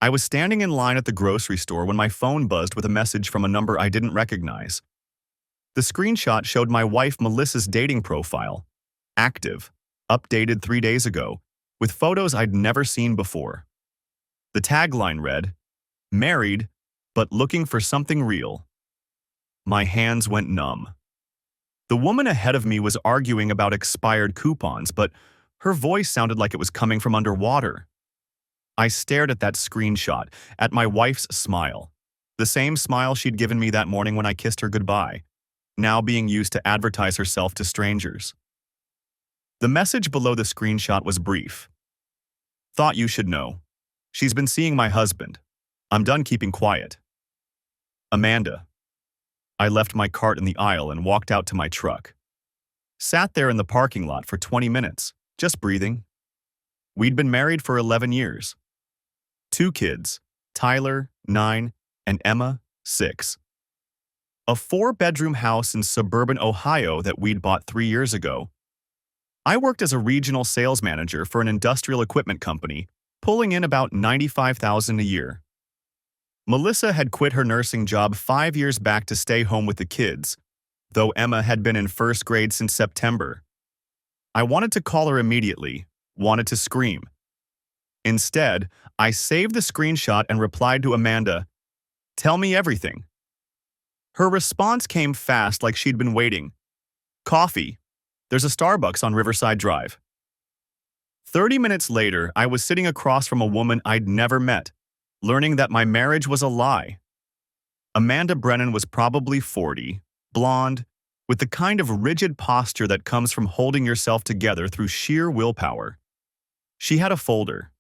I was standing in line at the grocery store when my phone buzzed with a message from a number I didn't recognize. The screenshot showed my wife Melissa's dating profile. Active. Updated 3 days ago, with photos I'd never seen before. The tagline read, "Married, but looking for something real." My hands went numb. The woman ahead of me was arguing about expired coupons, but her voice sounded like it was coming from underwater. I stared at that screenshot, at my wife's smile. The same smile she'd given me that morning when I kissed her goodbye, now being used to advertise herself to strangers. The message below the screenshot was brief. "Thought you should know. She's been seeing my husband. I'm done keeping quiet. Amanda." I left my cart in the aisle and walked out to my truck. Sat there in the parking lot for 20 minutes, just breathing. We'd been married for 11 years. 2 kids, Tyler, 9, and Emma, 6. A 4-bedroom house in suburban Ohio that we'd bought 3 years ago. I worked as a regional sales manager for an industrial equipment company, pulling in about $95,000 a year. Melissa had quit her nursing job 5 years back to stay home with the kids, though Emma had been in first grade since September. I wanted to call her immediately, wanted to scream. Instead, I saved the screenshot and replied to Amanda, "Tell me everything." Her response came fast, like she'd been waiting. "Coffee. There's a Starbucks on Riverside Drive." 30 minutes later, I was sitting across from a woman I'd never met, learning that my marriage was a lie. Amanda Brennan was probably 40, blonde, with the kind of rigid posture that comes from holding yourself together through sheer willpower. She had a folder.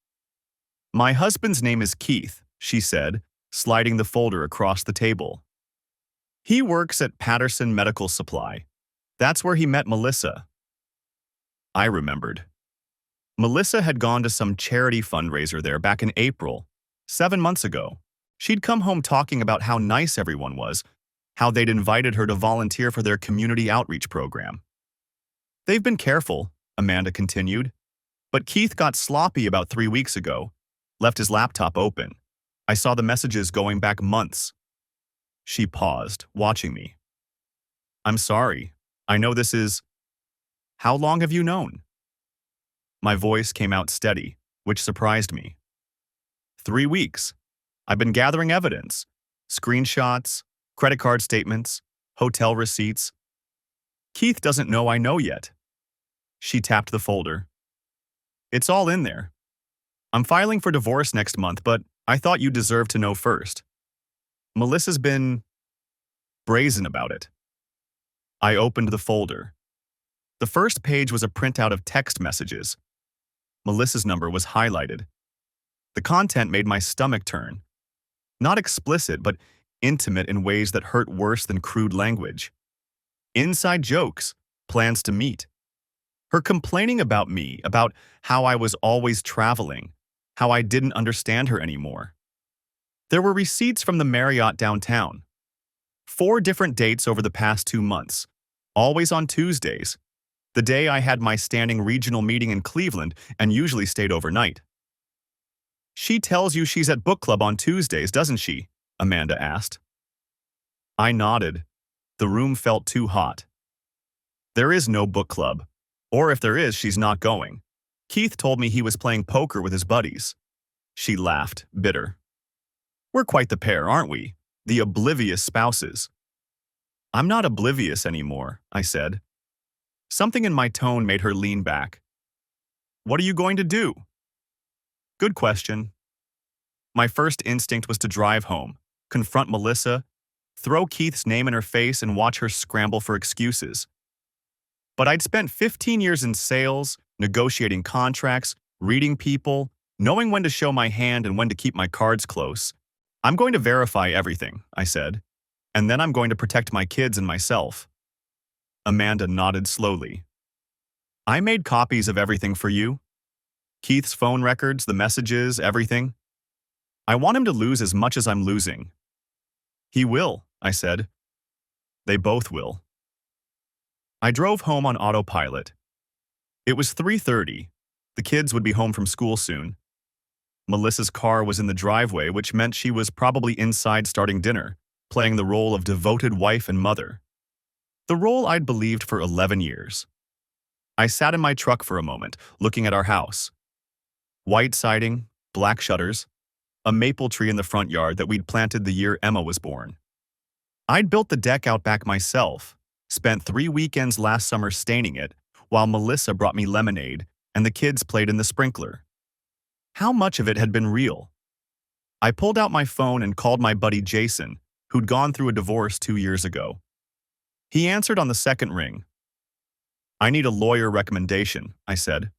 "My husband's name is Keith," she said, sliding the folder across the table. "He works at Patterson Medical Supply. That's where he met Melissa." I remembered. Melissa had gone to some charity fundraiser there back in April, 7 months ago. She'd come home talking about how nice everyone was, how they'd invited her to volunteer for their community outreach program. "They've been careful," Amanda continued, "but Keith got sloppy about 3 weeks ago, left his laptop open. I saw the messages going back months." She paused, watching me. "I'm sorry. I know this is... How long have you known?" My voice came out steady, which surprised me. 3 weeks. I've been gathering evidence. Screenshots, credit card statements, hotel receipts. Keith doesn't know I know yet." She tapped the folder. "It's all in there. I'm filing for divorce next month, but I thought you deserved to know first. Melissa's been brazen about it." I opened the folder. The first page was a printout of text messages. Melissa's number was highlighted. The content made my stomach turn. Not explicit, but intimate in ways that hurt worse than crude language. Inside jokes, plans to meet. Her complaining about me, about how I was always traveling, how I didn't understand her anymore. There were receipts from the Marriott downtown. 4 different dates over the past 2 months, always on Tuesdays, the day I had my standing regional meeting in Cleveland and usually stayed overnight. "She tells you she's at book club on Tuesdays, doesn't she?" Amanda asked. I nodded. The room felt too hot. "There is no book club. Or if there is, she's not going. Keith told me he was playing poker with his buddies." She laughed, bitter. "We're quite the pair, aren't we? The oblivious spouses." "I'm not oblivious anymore," I said. Something in my tone made her lean back. "What are you going to do?" "Good question." My first instinct was to drive home, confront Melissa, throw Keith's name in her face and watch her scramble for excuses. But I'd spent 15 years in sales, negotiating contracts, reading people, knowing when to show my hand and when to keep my cards close. "I'm going to verify everything," I said, "and then I'm going to protect my kids and myself." Amanda nodded slowly. "I made copies of everything for you. Keith's phone records, the messages, everything. I want him to lose as much as I'm losing." "He will," I said. "They both will." I drove home on autopilot. It was 3:30. The kids would be home from school soon. Melissa's car was in the driveway, which meant she was probably inside starting dinner, playing the role of devoted wife and mother. The role I'd believed for 11 years. I sat in my truck for a moment, looking at our house. White siding, black shutters, a maple tree in the front yard that we'd planted the year Emma was born. I'd built the deck out back myself, spent 3 weekends last summer staining it, while Melissa brought me lemonade and the kids played in the sprinkler. How much of it had been real? I pulled out my phone and called my buddy Jason, who'd gone through a divorce 2 years ago. He answered on the second ring. "I need a lawyer recommendation," I said.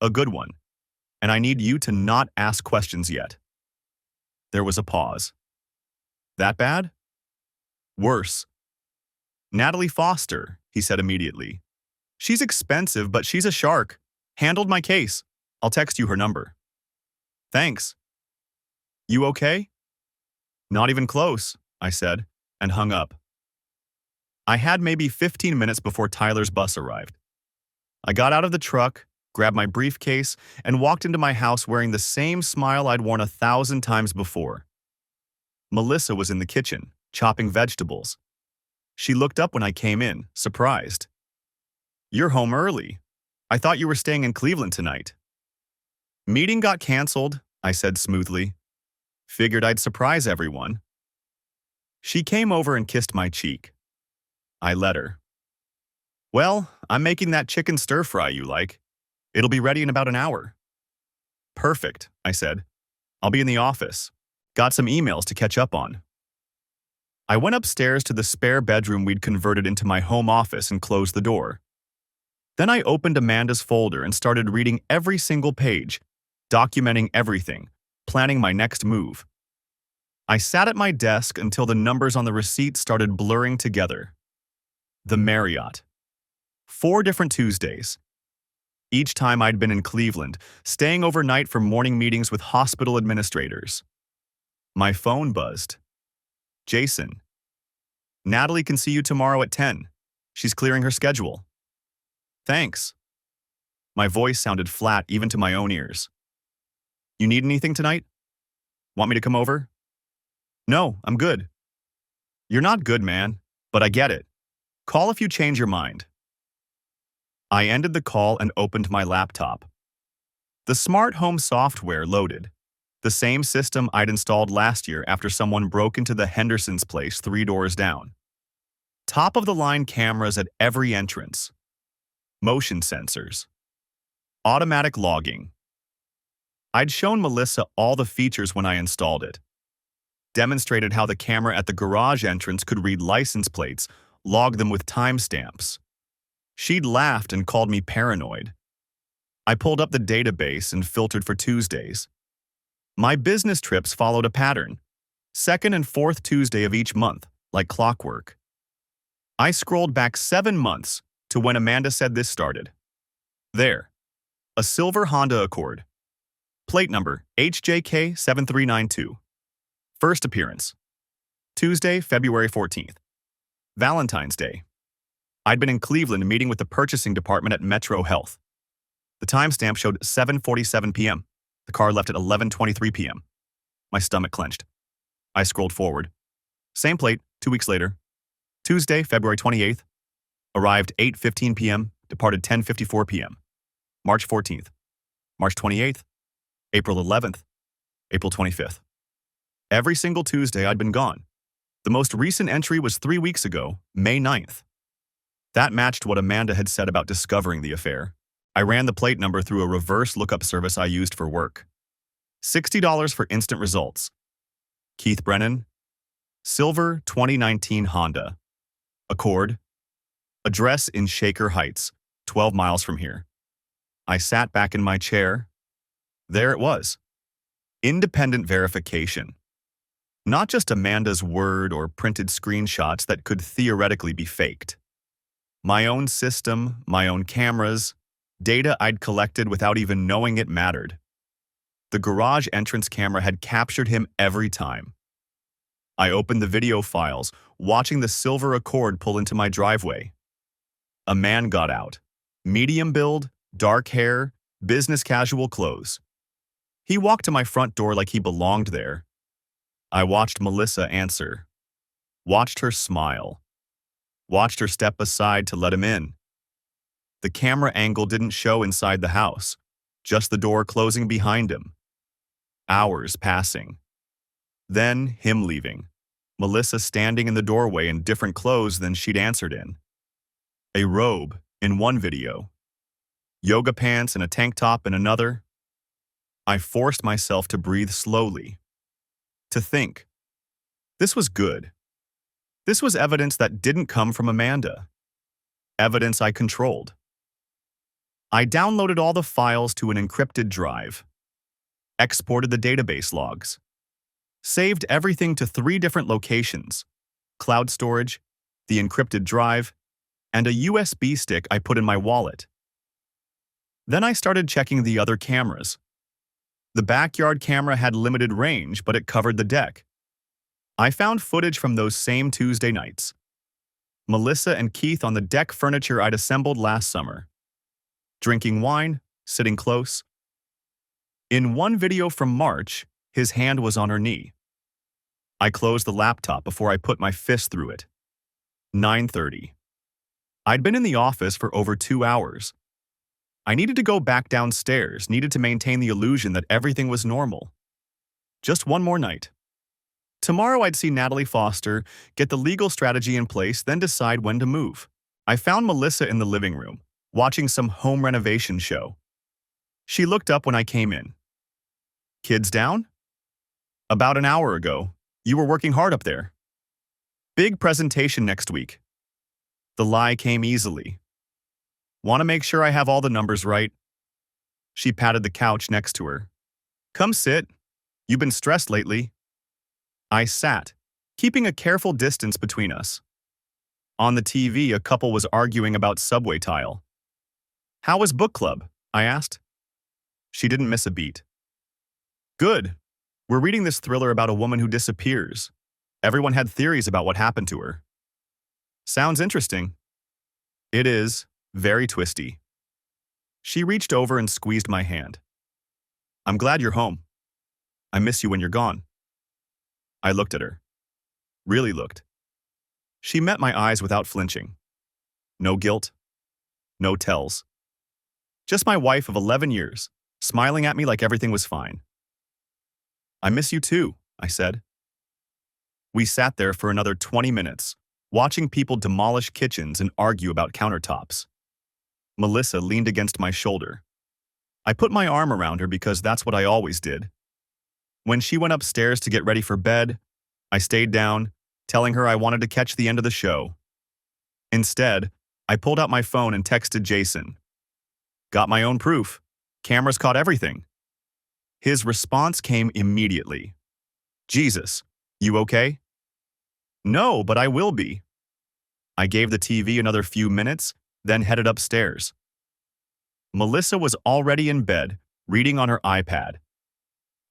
"A good one. And I need you to not ask questions yet." There was a pause. "That bad?" "Worse." "Natalie Foster," he said immediately. "She's expensive, but she's a shark. Handled my case. I'll text you her number." "Thanks." "You okay?" "Not even close," I said, and hung up. I had maybe 15 minutes before Tyler's bus arrived. I got out of the truck, grabbed my briefcase, and walked into my house wearing the same smile I'd worn 1,000 times before. Melissa was in the kitchen, chopping vegetables. She looked up when I came in, surprised. "You're home early. I thought you were staying in Cleveland tonight." "Meeting got canceled," I said smoothly. "Figured I'd surprise everyone." She came over and kissed my cheek. I let her. "Well, I'm making that chicken stir-fry you like. It'll be ready in about an hour." "Perfect," I said. "I'll be in the office. Got some emails to catch up on." I went upstairs to the spare bedroom we'd converted into my home office and closed the door. Then I opened Amanda's folder and started reading every single page, documenting everything, planning my next move. I sat at my desk until the numbers on the receipt started blurring together. The Marriott. 4 different Tuesdays. Each time I'd been in Cleveland, staying overnight for morning meetings with hospital administrators. My phone buzzed. "Jason. Natalie can see you tomorrow at 10. She's clearing her schedule." "Thanks." My voice sounded flat even to my own ears. "You need anything tonight? Want me to come over?" "No, I'm good." "You're not good, man, but I get it. Call if you change your mind." I ended the call and opened my laptop. The smart home software loaded. The same system I'd installed last year after someone broke into the Henderson's place 3 doors down. Top-of-the-line cameras at every entrance. Motion sensors. Automatic logging. I'd shown Melissa all the features when I installed it. Demonstrated how the camera at the garage entrance could read license plates, log them with timestamps. She'd laughed and called me paranoid. I pulled up the database and filtered for Tuesdays. My business trips followed a pattern. 2nd and 4th Tuesday of each month, like clockwork. I scrolled back 7 months to when Amanda said this started. There. A silver Honda Accord. Plate number HJK 7392. First appearance. Tuesday, February 14th. Valentine's Day. I'd been in Cleveland meeting with the purchasing department at Metro Health. The timestamp showed 7:47 p.m. The car left at 11:23 p.m. My stomach clenched. I scrolled forward. Same plate, 2 weeks later. Tuesday, February 28th. Arrived 8:15 p.m., departed 10:54 p.m. March 14th. March 28th. April 11th. April 25th. Every single Tuesday I'd been gone. The most recent entry was 3 weeks ago, May 9th. That matched what Amanda had said about discovering the affair. I ran the plate number through a reverse lookup service I used for work. $60 for instant results. Keith Brennan. Silver 2019 Honda. Accord. Address in Shaker Heights, 12 miles from here. I sat back in my chair. There it was. Independent verification. Not just Amanda's word or printed screenshots that could theoretically be faked. My own system, my own cameras, data I'd collected without even knowing it mattered. The garage entrance camera had captured him every time. I opened the video files, watching the silver Accord pull into my driveway. A man got out. Medium build, dark hair, business casual clothes. He walked to my front door like he belonged there. I watched Melissa answer, watched her smile, watched her step aside to let him in. The camera angle didn't show inside the house, just the door closing behind him. Hours passing. Then him leaving. Melissa standing in the doorway in different clothes than she'd answered in. A robe in one video, yoga pants and a tank top in another. I forced myself to breathe slowly, to think. This was good. This was evidence that didn't come from Amanda. Evidence I controlled. I downloaded all the files to an encrypted drive, exported the database logs, saved everything to 3 different locations: cloud storage, the encrypted drive, and a USB stick I put in my wallet. Then I started checking the other cameras. The backyard camera had limited range, but it covered the deck. I found footage from those same Tuesday nights. Melissa and Keith on the deck furniture I'd assembled last summer. Drinking wine, sitting close. In one video from March, his hand was on her knee. I closed the laptop before I put my fist through it. 9:30. I'd been in the office for over 2 hours. I needed to go back downstairs, needed to maintain the illusion that everything was normal. Just one more night. Tomorrow I'd see Natalie Foster, get the legal strategy in place, then decide when to move. I found Melissa in the living room, watching some home renovation show. She looked up when I came in. Kids down? About an hour ago. You were working hard up there. Big presentation next week. The lie came easily. Want to make sure I have all the numbers right? She patted the couch next to her. Come sit. You've been stressed lately. I sat, keeping a careful distance between us. On the TV, a couple was arguing about subway tile. How was book club? I asked. She didn't miss a beat. Good. We're reading this thriller about a woman who disappears. Everyone had theories about what happened to her. Sounds interesting. It is, very twisty. She reached over and squeezed my hand. I'm glad you're home. I miss you when you're gone. I looked at her. Really looked. She met my eyes without flinching. No guilt. No tells. Just my wife of 11 years, smiling at me like everything was fine. I miss you too, I said. We sat there for another 20 minutes, watching people demolish kitchens and argue about countertops. Melissa leaned against my shoulder. I put my arm around her because that's what I always did. When she went upstairs to get ready for bed, I stayed down, telling her I wanted to catch the end of the show. Instead, I pulled out my phone and texted Jason. Got my own proof. Cameras caught everything. His response came immediately. Jesus, you okay? No, but I will be. I gave the TV another few minutes, then headed upstairs. Melissa was already in bed, reading on her iPad.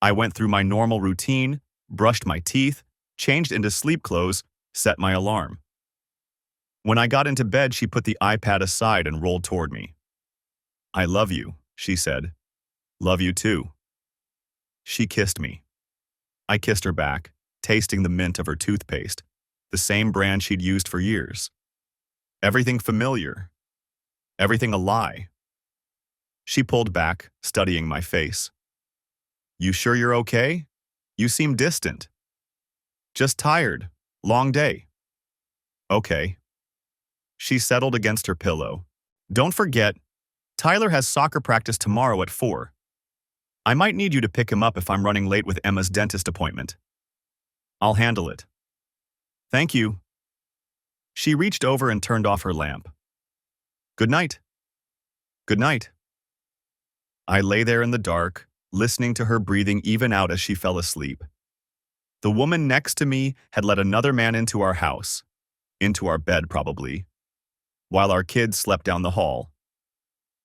I went through my normal routine, brushed my teeth, changed into sleep clothes, set my alarm. When I got into bed, she put the iPad aside and rolled toward me. I love you, she said. Love you too. She kissed me. I kissed her back, tasting the mint of her toothpaste, the same brand she'd used for years. Everything familiar. Everything a lie. She pulled back, studying my face. You sure you're okay? You seem distant. Just tired. Long day. Okay. She settled against her pillow. Don't forget, Tyler has soccer practice tomorrow at 4. I might need you to pick him up if I'm running late with Emma's dentist appointment. I'll handle it. Thank you. She reached over and turned off her lamp. Good night. Good night. I lay there in the dark, listening to her breathing even out as she fell asleep. The woman next to me had let another man into our house, into our bed probably, while our kids slept down the hall,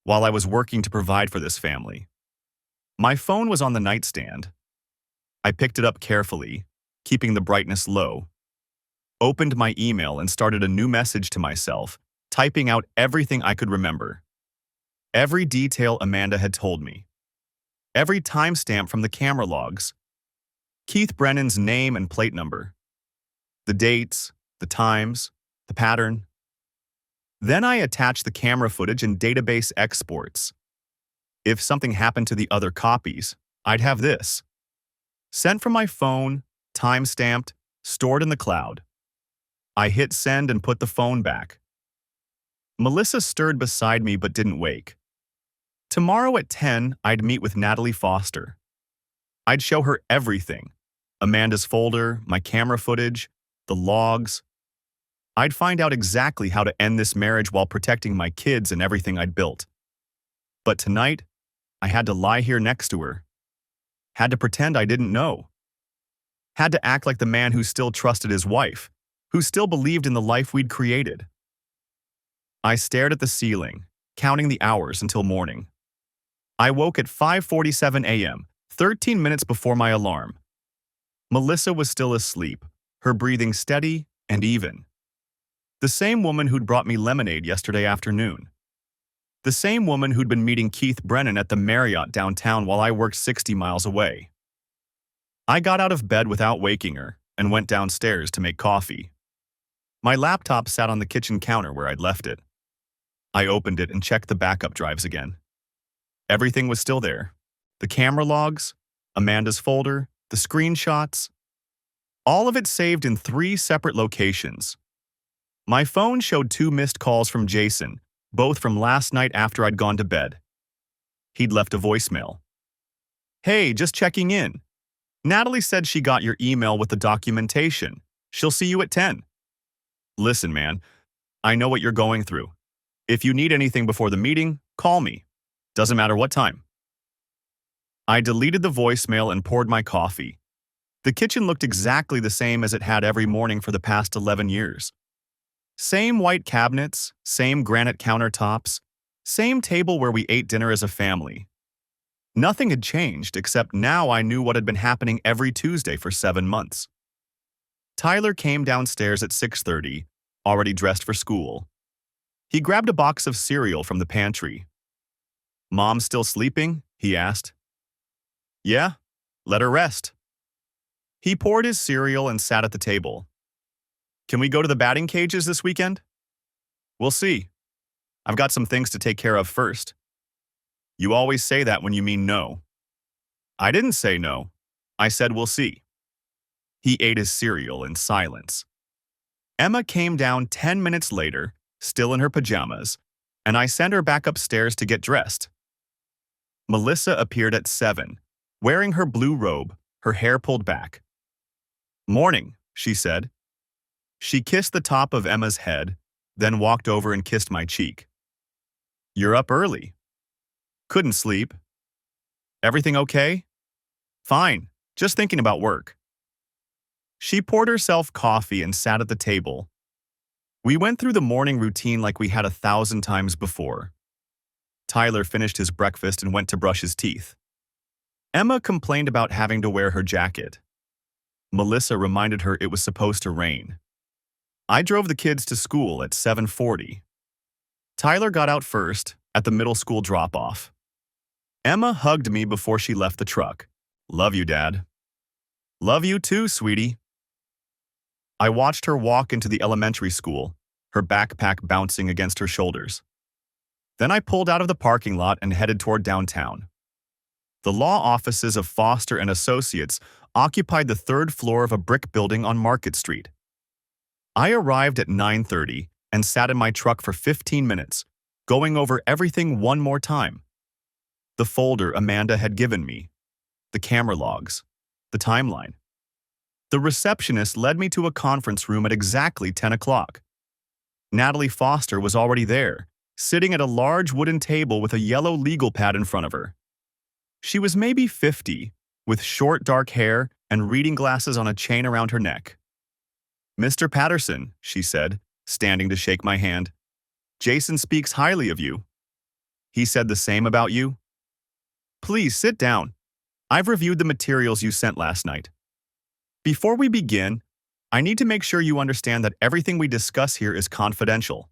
while I was working to provide for this family. My phone was on the nightstand. I picked it up carefully, keeping the brightness low, opened my email and started a new message to myself, typing out everything I could remember. Every detail Amanda had told me. every timestamp from the camera logs, Keith Brennan's name and plate number, the dates, the times, the pattern. Then I attached the camera footage in database exports. If something happened to the other copies, I'd have this. Sent from my phone, time-stamped, stored in the cloud. I hit send and put the phone back. Melissa stirred beside me but didn't wake. Tomorrow at 10, I'd meet with Natalie Foster. I'd show her everything. Amanda's folder, my camera footage, the logs. I'd find out exactly how to end this marriage while protecting my kids and everything I'd built. But tonight, I had to lie here next to her. Had to pretend I didn't know. Had to act like the man who still trusted his wife, who still believed in the life we'd created. I stared at the ceiling, counting the hours until morning. I woke at 5:47 a.m., 13 minutes before my alarm. Melissa was still asleep, her breathing steady and even. The same woman who'd brought me lemonade yesterday afternoon. The same woman who'd been meeting Keith Brennan at the Marriott downtown while I worked 60 miles away. I got out of bed without waking her and went downstairs to make coffee. My laptop sat on the kitchen counter where I'd left it. I opened it and checked the backup drives again. Everything was still there. The camera logs, Amanda's folder, the screenshots. All of it saved in 3 separate locations. My phone showed 2 missed calls from Jason, both from last night after I'd gone to bed. He'd left a voicemail. "Hey, just checking in. Natalie said she got your email with the documentation. She'll see you at 10. Listen, man, I know what you're going through. If you need anything before the meeting, call me. Doesn't matter what time." I deleted the voicemail and poured my coffee. The kitchen looked exactly the same as it had every morning for the past 11 years. Same white cabinets, same granite countertops, same table where we ate dinner as a family. Nothing had changed except now I knew what had been happening every Tuesday for 7 months. Tyler came downstairs at 6:30, already dressed for school. He grabbed a box of cereal from the pantry. "Mom still sleeping?" he asked. "Yeah, let her rest." He poured his cereal and sat at the table. "Can we go to the batting cages this weekend?" "We'll see. I've got some things to take care of first." "You always say that when you mean no." "I didn't say no. I said we'll see." He ate his cereal in silence. Emma came down 10 minutes later, still in her pajamas, and I sent her back upstairs to get dressed. Melissa appeared at 7, wearing her blue robe, her hair pulled back. "Morning," she said. She kissed the top of Emma's head, then walked over and kissed my cheek. "You're up early." "Couldn't sleep." "Everything okay?" "Fine, just thinking about work." She poured herself coffee and sat at the table. We went through the morning routine like we had 1,000 times before. Tyler finished his breakfast and went to brush his teeth. Emma complained about having to wear her jacket. Melissa reminded her it was supposed to rain. I drove the kids to school at 7:40. Tyler got out first, at the middle school drop-off. Emma hugged me before she left the truck. "Love you, Dad." "Love you too, sweetie." I watched her walk into the elementary school, her backpack bouncing against her shoulders. Then I pulled out of the parking lot and headed toward downtown. The law offices of Foster and Associates occupied the 3rd floor of a brick building on Market Street. I arrived at 9:30 and sat in my truck for 15 minutes, going over everything one more time. The folder Amanda had given me, the camera logs, the timeline. The receptionist led me to a conference room at exactly 10 o'clock. Natalie Foster was already there, sitting at a large wooden table with a yellow legal pad in front of her. She was maybe 50, with short dark hair and reading glasses on a chain around her neck. "Mr. Patterson," she said, standing to shake my hand. "Jason speaks highly of you. He said the same about you?" "Please sit down. I've reviewed the materials you sent last night. Before we begin, I need to make sure you understand that everything we discuss here is confidential.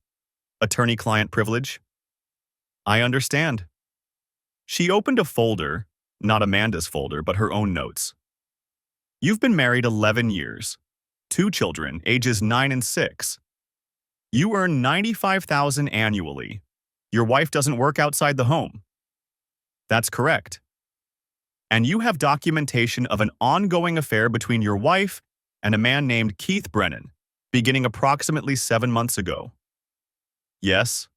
Attorney-client privilege." "I understand." She opened a folder, Not Amanda's folder, but her own notes. You've been married 11 years. 2 children, ages 9 and 6. You earn $95,000 annually. Your wife doesn't work outside the home. That's correct. And you have documentation of an ongoing affair between your wife and a man named Keith Brennan, beginning approximately 7 months ago. Yes.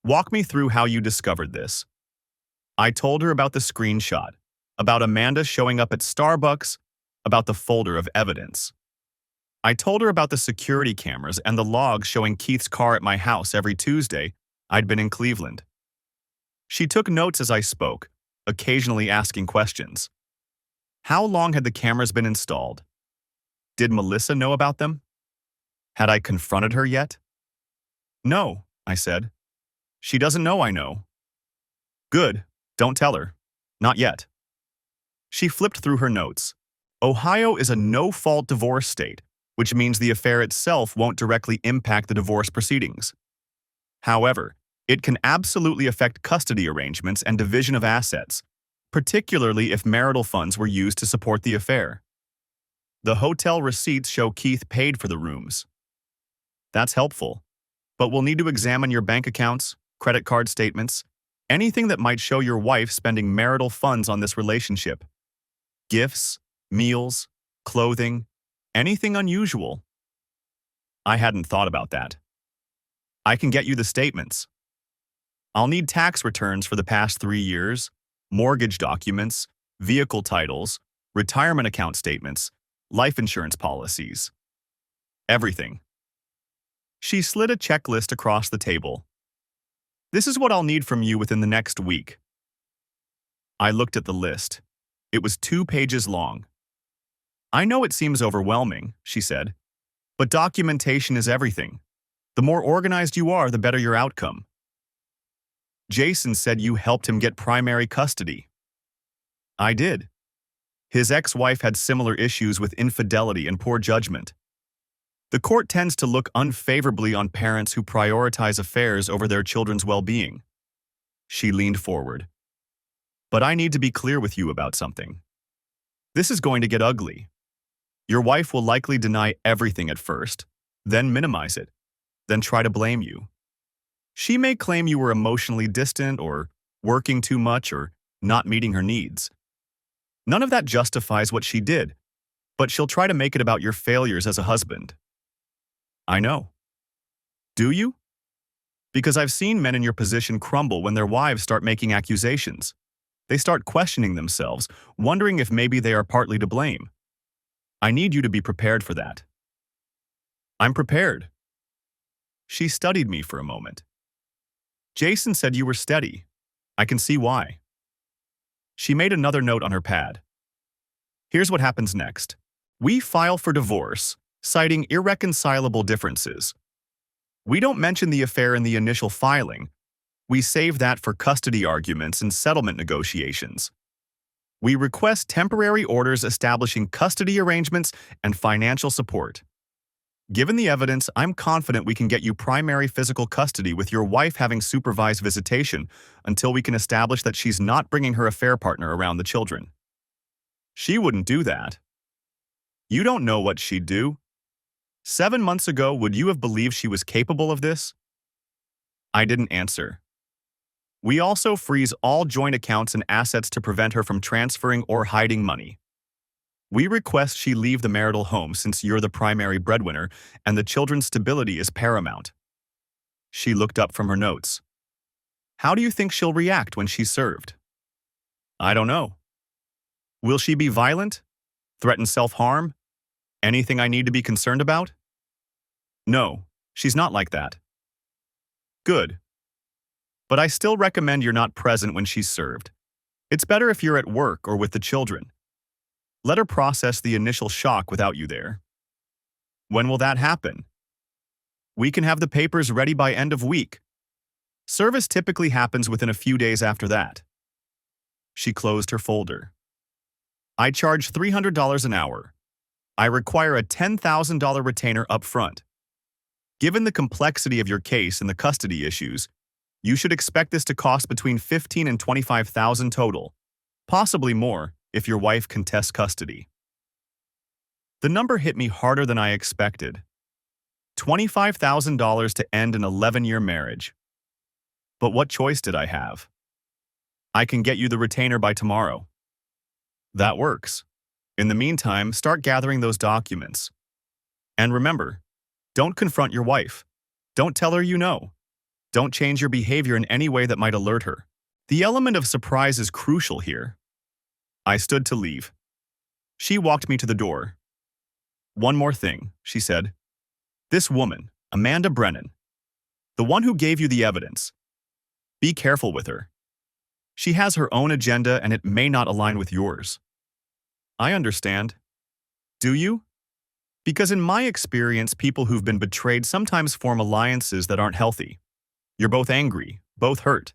Walk me through how you discovered this. I told her about the screenshot, about Amanda showing up at Starbucks, about the folder of evidence. I told her about the security cameras and the logs showing Keith's car at my house every Tuesday I'd been in Cleveland. She took notes as I spoke, occasionally asking questions. How long had the cameras been installed? Did Melissa know about them? Had I confronted her yet? No, I said. She doesn't know I know. Good, don't tell her. Not yet. She flipped through her notes. Ohio is a no-fault divorce state, which means the affair itself won't directly impact the divorce proceedings. However, it can absolutely affect custody arrangements and division of assets, particularly if marital funds were used to support the affair. The hotel receipts show Keith paid for the rooms. That's helpful, but we'll need to examine your bank accounts, credit card statements, anything that might show your wife spending marital funds on this relationship. Gifts, meals, clothing, anything unusual. I hadn't thought about that. I can get you the statements. I'll need tax returns for the past 3 years, mortgage documents, vehicle titles, retirement account statements, life insurance policies. Everything. She slid a checklist across the table. This is what I'll need from you within the next week. I looked at the list. It was 2 pages long. I know it seems overwhelming, she said, but documentation is everything. The more organized you are, the better your outcome. Jason said you helped him get primary custody. I did. His ex-wife had similar issues with infidelity and poor judgment. The court tends to look unfavorably on parents who prioritize affairs over their children's well-being. She leaned forward. But I need to be clear with you about something. This is going to get ugly. Your wife will likely deny everything at first, then minimize it, then try to blame you. She may claim you were emotionally distant or working too much or not meeting her needs. None of that justifies what she did, but she'll try to make it about your failures as a husband. I know. Do you? Because I've seen men in your position crumble when their wives start making accusations. They start questioning themselves, wondering if maybe they are partly to blame. I need you to be prepared for that. I'm prepared. She studied me for a moment. Jason said you were steady. I can see why. She made another note on her pad. Here's what happens next. We file for divorce, citing irreconcilable differences. We don't mention the affair in the initial filing. We save that for custody arguments and settlement negotiations. We request temporary orders establishing custody arrangements and financial support. Given the evidence, I'm confident we can get you primary physical custody with your wife having supervised visitation until we can establish that she's not bringing her affair partner around the children. She wouldn't do that. You don't know what she'd do. 7 months ago, would you have believed she was capable of this? I didn't answer. We also freeze all joint accounts and assets to prevent her from transferring or hiding money. We request she leave the marital home since you're the primary breadwinner and the children's stability is paramount. She looked up from her notes. How do you think she'll react when she's served? I don't know. Will she be violent? Threaten self-harm? Anything I need to be concerned about? No, she's not like that. Good. But I still recommend you're not present when she's served. It's better if you're at work or with the children. Let her process the initial shock without you there. When will that happen? We can have the papers ready by end of week. Service typically happens within a few days after that. She closed her folder. I charge $300 an hour. I require a $10,000 retainer up front. Given the complexity of your case and the custody issues, you should expect this to cost between $15,000 and $25,000 total. Possibly more if your wife contests custody. The number hit me harder than I expected. $25,000 to end an 11-year marriage. But what choice did I have? I can get you the retainer by tomorrow. That works. In the meantime, start gathering those documents. And remember, don't confront your wife. Don't tell her you know. Don't change your behavior in any way that might alert her. The element of surprise is crucial here. I stood to leave. She walked me to the door. One more thing, she said. This woman, Amanda Brennan, the one who gave you the evidence. Be careful with her. She has her own agenda and it may not align with yours. I understand. Do you? Because in my experience, people who've been betrayed sometimes form alliances that aren't healthy. You're both angry, both hurt.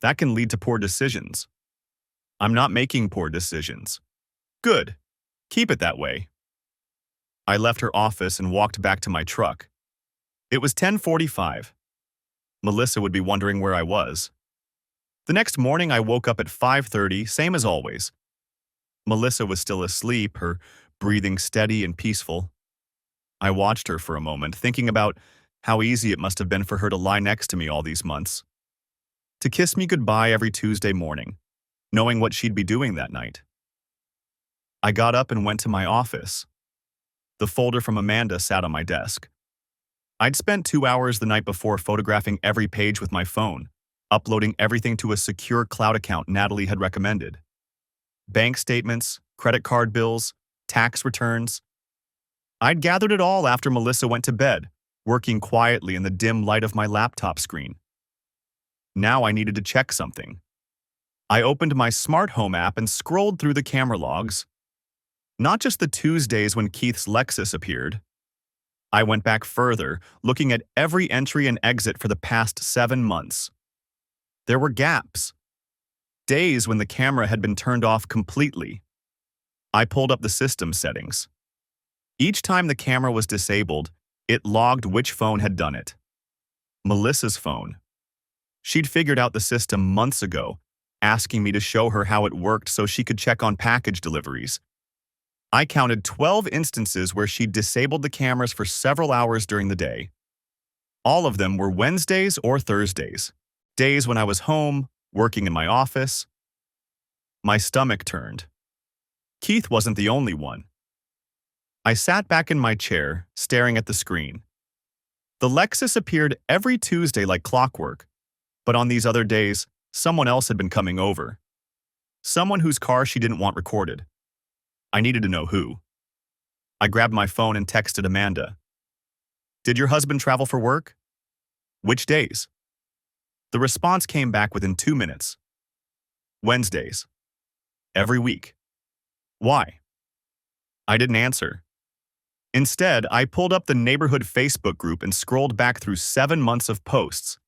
That can lead to poor decisions. I'm not making poor decisions. Good. Keep it that way. I left her office and walked back to my truck. It was 10:45. Melissa would be wondering where I was. The next morning, I woke up at 5:30, same as always. Melissa was still asleep, her breathing steady and peaceful. I watched her for a moment, thinking about how easy it must have been for her to lie next to me all these months. To kiss me goodbye every Tuesday morning, knowing what she'd be doing that night. I got up and went to my office. The folder from Amanda sat on my desk. I'd spent 2 hours the night before photographing every page with my phone, uploading everything to a secure cloud account Natalie had recommended. Bank statements, credit card bills, tax returns. I'd gathered it all after Melissa went to bed, working quietly in the dim light of my laptop screen. Now I needed to check something. I opened my smart home app and scrolled through the camera logs. Not just the Tuesdays when Keith's Lexus appeared. I went back further, looking at every entry and exit for the past 7 months. There were gaps. Days when the camera had been turned off completely. I pulled up the system settings. Each time the camera was disabled, it logged which phone had done it. Melissa's phone. She'd figured out the system months ago, asking me to show her how it worked so she could check on package deliveries. I counted 12 instances where she'd disabled the cameras for several hours during the day. All of them were Wednesdays or Thursdays, days when I was home, working in my office. My stomach turned. Keith wasn't the only one. I sat back in my chair, staring at the screen. The Lexus appeared every Tuesday like clockwork, but on these other days, someone else had been coming over. Someone whose car she didn't want recorded. I needed to know who. I grabbed my phone and texted Amanda. Did your husband travel for work? Which days? The response came back within 2 minutes. Wednesdays. Every week. Why? I didn't answer. Instead, I pulled up the neighborhood Facebook group and scrolled back through 7 months of posts.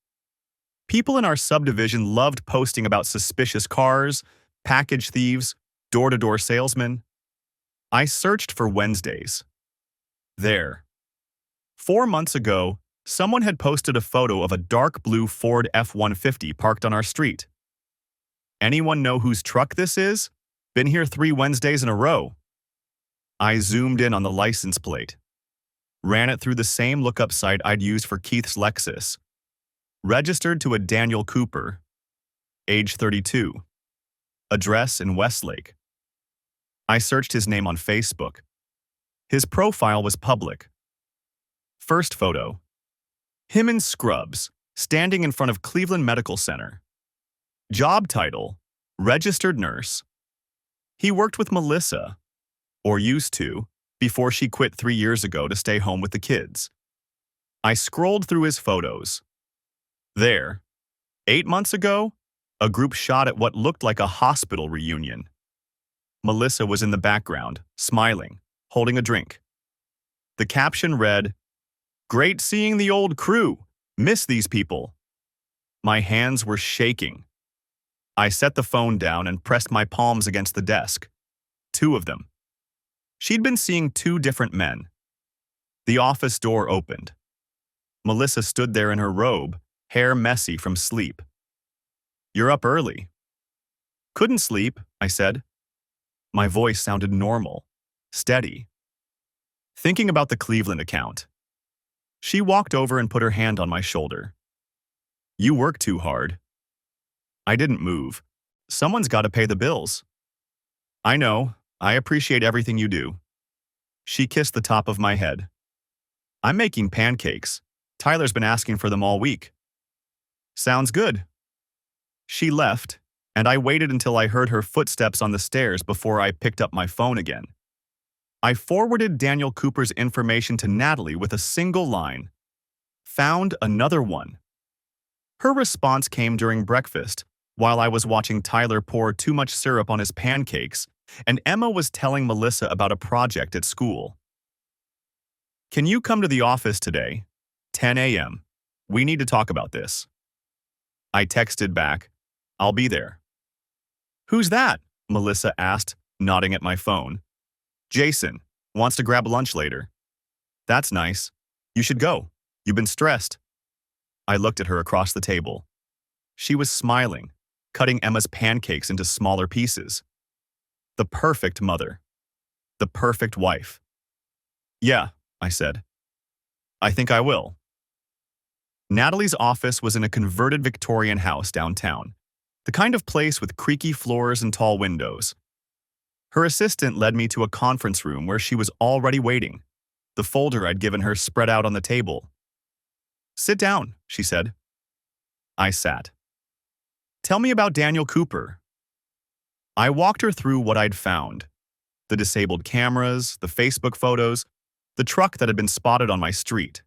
People in our subdivision loved posting about suspicious cars, package thieves, door-to-door salesmen. I searched for Wednesdays. There. 4 months ago, someone had posted a photo of a dark blue Ford F-150 parked on our street. Anyone know whose truck this is? Been here 3 Wednesdays in a row. I zoomed in on the license plate. Ran it through the same lookup site I'd used for Keith's Lexus. Registered to a Daniel Cooper. Age 32. Address in Westlake. I searched his name on Facebook. His profile was public. First photo. Him in scrubs, standing in front of Cleveland Medical Center. Job title, registered nurse. He worked with Melissa, or used to, before she quit 3 years ago to stay home with the kids. I scrolled through his photos. There, 8 months ago, a group shot at what looked like a hospital reunion. Melissa was in the background, smiling, holding a drink. The caption read, "Great seeing the old crew. Miss these people." My hands were shaking. I set the phone down and pressed my palms against the desk. 2 of them. She'd been seeing 2 different men. The office door opened. Melissa stood there in her robe, hair messy from sleep. "You're up early." "Couldn't sleep. I said. My voice sounded normal, steady. Thinking about the Cleveland account. She walked over and put her hand on my shoulder. You work too hard. I didn't move. Someone's got to pay the bills. I know. I appreciate everything you do. She kissed the top of my head. I'm making pancakes. Tyler's been asking for them all week. Sounds good. She left, and I waited until I heard her footsteps on the stairs before I picked up my phone again. I forwarded Daniel Cooper's information to Natalie with a single line. Found another one. Her response came during breakfast, while I was watching Tyler pour too much syrup on his pancakes, and Emma was telling Melissa about a project at school. Can you come to the office today? 10 a.m. We need to talk about this. I texted back, I'll be there. Who's that? Melissa asked, nodding at my phone. Jason. Wants to grab lunch later. That's nice. You should go. You've been stressed. I looked at her across the table. She was smiling, cutting Emma's pancakes into smaller pieces. The perfect mother. The perfect wife. Yeah, I said. I think I will. Natalie's office was in a converted Victorian house downtown, the kind of place with creaky floors and tall windows. Her assistant led me to a conference room where she was already waiting, the folder I'd given her spread out on the table. Sit down, she said. I sat. Tell me about Daniel Cooper. I walked her through what I'd found. The disabled cameras, the Facebook photos, the truck that had been spotted on my street.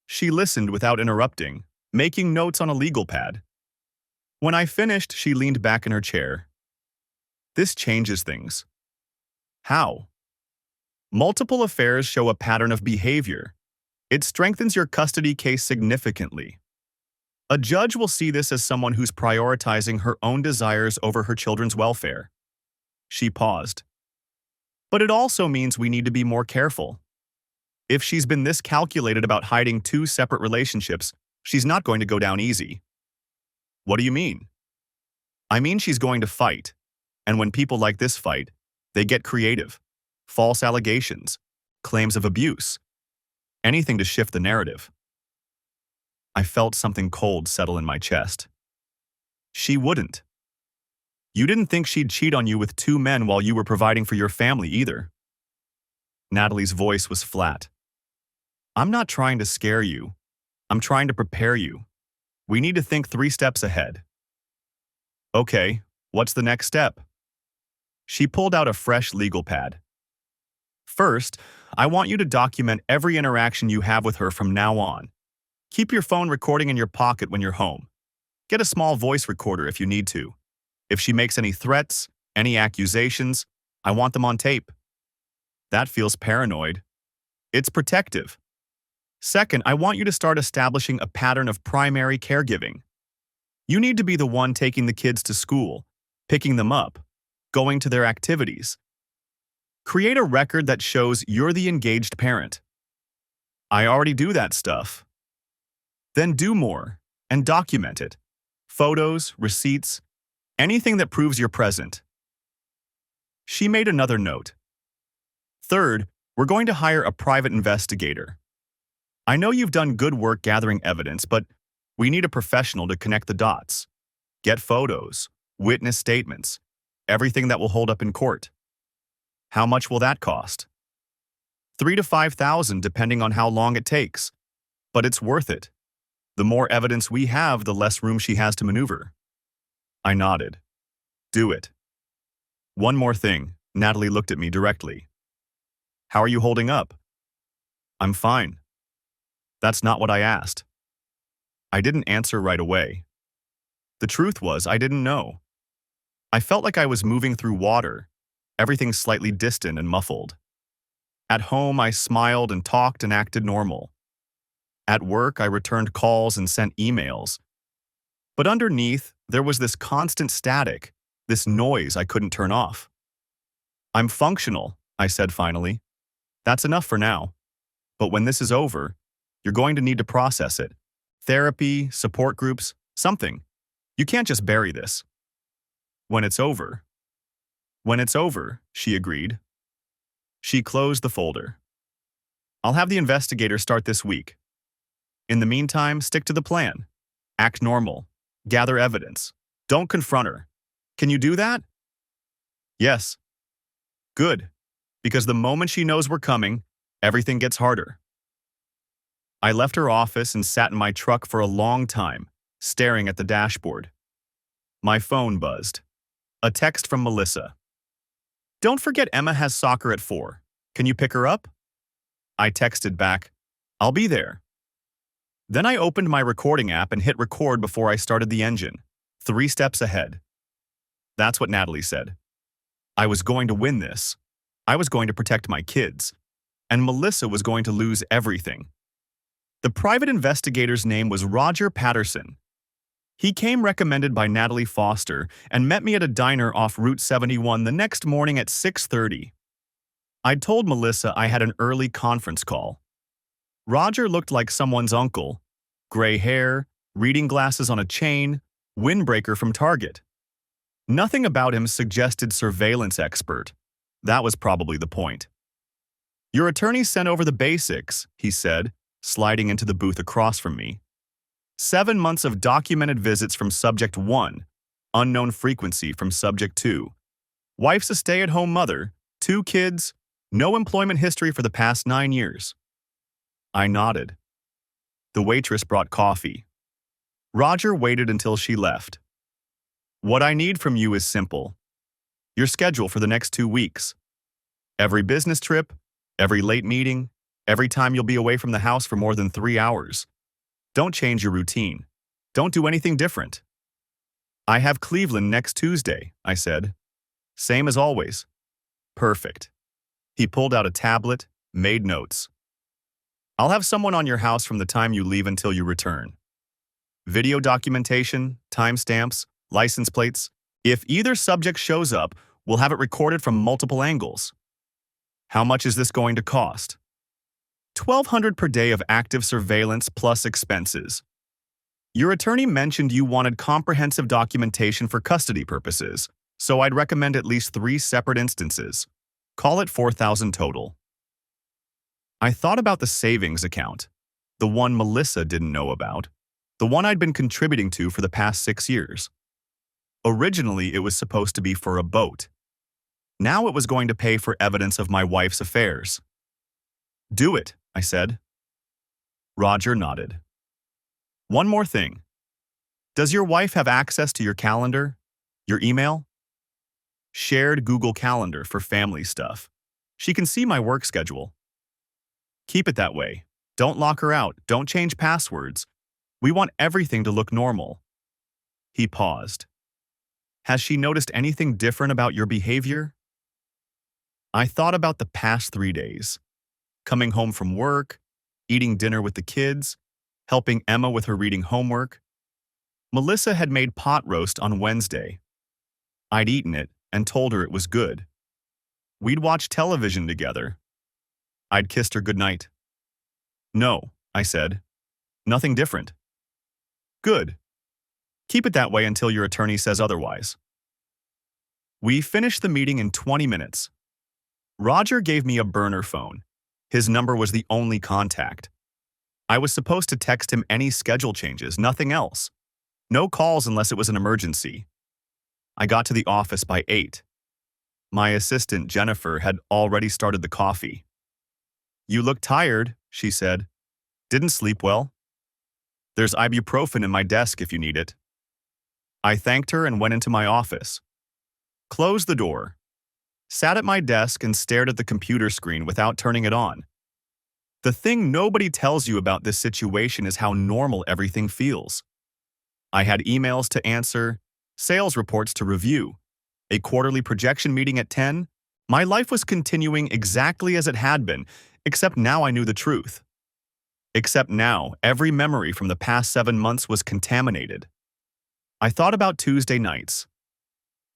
She listened without interrupting, making notes on a legal pad. When I finished, she leaned back in her chair. This changes things. How? Multiple affairs show a pattern of behavior. It strengthens your custody case significantly. A judge will see this as someone who's prioritizing her own desires over her children's welfare. She paused. But it also means we need to be more careful. If she's been this calculated about hiding two separate relationships, she's not going to go down easy. What do you mean? I mean she's going to fight. And when people like this fight, they get creative. False allegations, claims of abuse, anything to shift the narrative. I felt something cold settle in my chest. She wouldn't. You didn't think she'd cheat on you with two men while you were providing for your family either. Natalie's voice was flat. I'm not trying to scare you. I'm trying to prepare you. We need to think 3 steps ahead. Okay, what's the next step? She pulled out a fresh legal pad. First, I want you to document every interaction you have with her from now on. Keep your phone recording in your pocket when you're home. Get a small voice recorder if you need to. If she makes any threats, any accusations, I want them on tape. That feels paranoid. It's protective. Second, I want you to start establishing a pattern of primary caregiving. You need to be the one taking the kids to school, picking them up, going to their activities. Create a record that shows you're the engaged parent. I already do that stuff. Then do more and document it. Photos, receipts, anything that proves you're present. She made another note. Third, we're going to hire a private investigator. I know you've done good work gathering evidence, but we need a professional to connect the dots. Get photos, witness statements, everything that will hold up in court. How much will that cost? $3,000 to $5,000 depending on how long it takes. But it's worth it. The more evidence we have, the less room she has to maneuver. I nodded. Do it. One more thing, Natalie looked at me directly. How are you holding up? I'm fine. That's not what I asked. I didn't answer right away. The truth was, I didn't know. I felt like I was moving through water, everything slightly distant and muffled. At home, I smiled and talked and acted normal. At work, I returned calls and sent emails. But underneath, there was this constant static, this noise I couldn't turn off. I'm functional, I said finally. That's enough for now. But when this is over, you're going to need to process it. Therapy, support groups, something. You can't just bury this. When it's over, When it's over, she agreed. She closed the folder. I'll have the investigator start this week. In the meantime, stick to the plan. Act normal. Gather evidence. Don't confront her. Can you do that? Yes. Good. Because the moment she knows we're coming, everything gets harder. I left her office and sat in my truck for a long time, staring at the dashboard. My phone buzzed. A text from Melissa. Don't forget Emma has soccer at 4. Can you pick her up? I texted back, I'll be there. Then I opened my recording app and hit record before I started the engine. 3 steps ahead. That's what Natalie said. I was going to win this. I was going to protect my kids. And Melissa was going to lose everything. The private investigator's name was Roger Patterson. He came recommended by Natalie Foster and met me at a diner off Route 71 the next morning at 6:30. I'd told Melissa I had an early conference call. Roger looked like someone's uncle. Gray hair, reading glasses on a chain, windbreaker from Target. Nothing about him suggested surveillance expert. That was probably the point. Your attorney sent over the basics, he said, sliding into the booth across from me. 7 months of documented visits from Subject 1, unknown frequency from Subject 2. Wife's a stay-at-home mother, 2 kids, no employment history for the past 9 years. I nodded. The waitress brought coffee. Roger waited until she left. What I need from you is simple. Your schedule for the next 2 weeks. Every business trip, every late meeting, every time you'll be away from the house for more than 3 hours. Don't change your routine. Don't do anything different. I have Cleveland next Tuesday, I said. Same as always. Perfect. He pulled out a tablet, made notes. I'll have someone on your house from the time you leave until you return. Video documentation, timestamps, license plates. If either subject shows up, we'll have it recorded from multiple angles. How much is this going to cost? $1,200 per day of active surveillance plus expenses. Your attorney mentioned you wanted comprehensive documentation for custody purposes, so I'd recommend at least 3 separate instances. Call it $4,000 total. I thought about the savings account, the one Melissa didn't know about, the one I'd been contributing to for the past 6 years. Originally, it was supposed to be for a boat. Now it was going to pay for evidence of my wife's affairs. Do it, I said. Roger nodded. One more thing. Does your wife have access to your calendar? Your email? Shared Google Calendar for family stuff. She can see my work schedule. Keep it that way. Don't lock her out. Don't change passwords. We want everything to look normal. He paused. Has she noticed anything different about your behavior? I thought about the past 3 days. Coming home from work, eating dinner with the kids, helping Emma with her reading homework. Melissa had made pot roast on Wednesday. I'd eaten it and told her it was good. We'd watched television together. I'd kissed her goodnight. No, I said. Nothing different. Good. Keep it that way until your attorney says otherwise. We finished the meeting in 20 minutes. Roger gave me a burner phone. His number was the only contact. I was supposed to text him any schedule changes, nothing else. No calls unless it was an emergency. I got to the office by 8. My assistant, Jennifer, had already started the coffee. You look tired, she said. Didn't sleep well? There's ibuprofen in my desk if you need it. I thanked her and went into my office. Closed the door. Sat at my desk and stared at the computer screen without turning it on. The thing nobody tells you about this situation is how normal everything feels. I had emails to answer, sales reports to review, a quarterly projection meeting at 10. My life was continuing exactly as it had been, except now I knew the truth. Except now, every memory from the past 7 months was contaminated. I thought about Tuesday nights.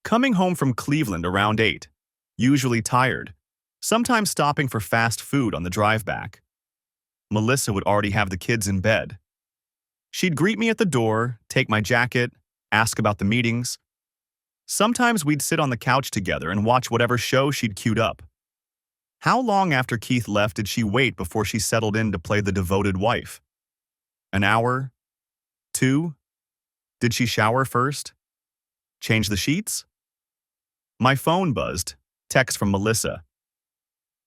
Coming home from Cleveland around 8. Usually tired, sometimes stopping for fast food on the drive back. Melissa would already have the kids in bed. She'd greet me at the door, take my jacket, ask about the meetings. Sometimes we'd sit on the couch together and watch whatever show she'd queued up. How long after Keith left did she wait before she settled in to play the devoted wife? An hour? 2? Did she shower first? Change the sheets? My phone buzzed. Text from Melissa.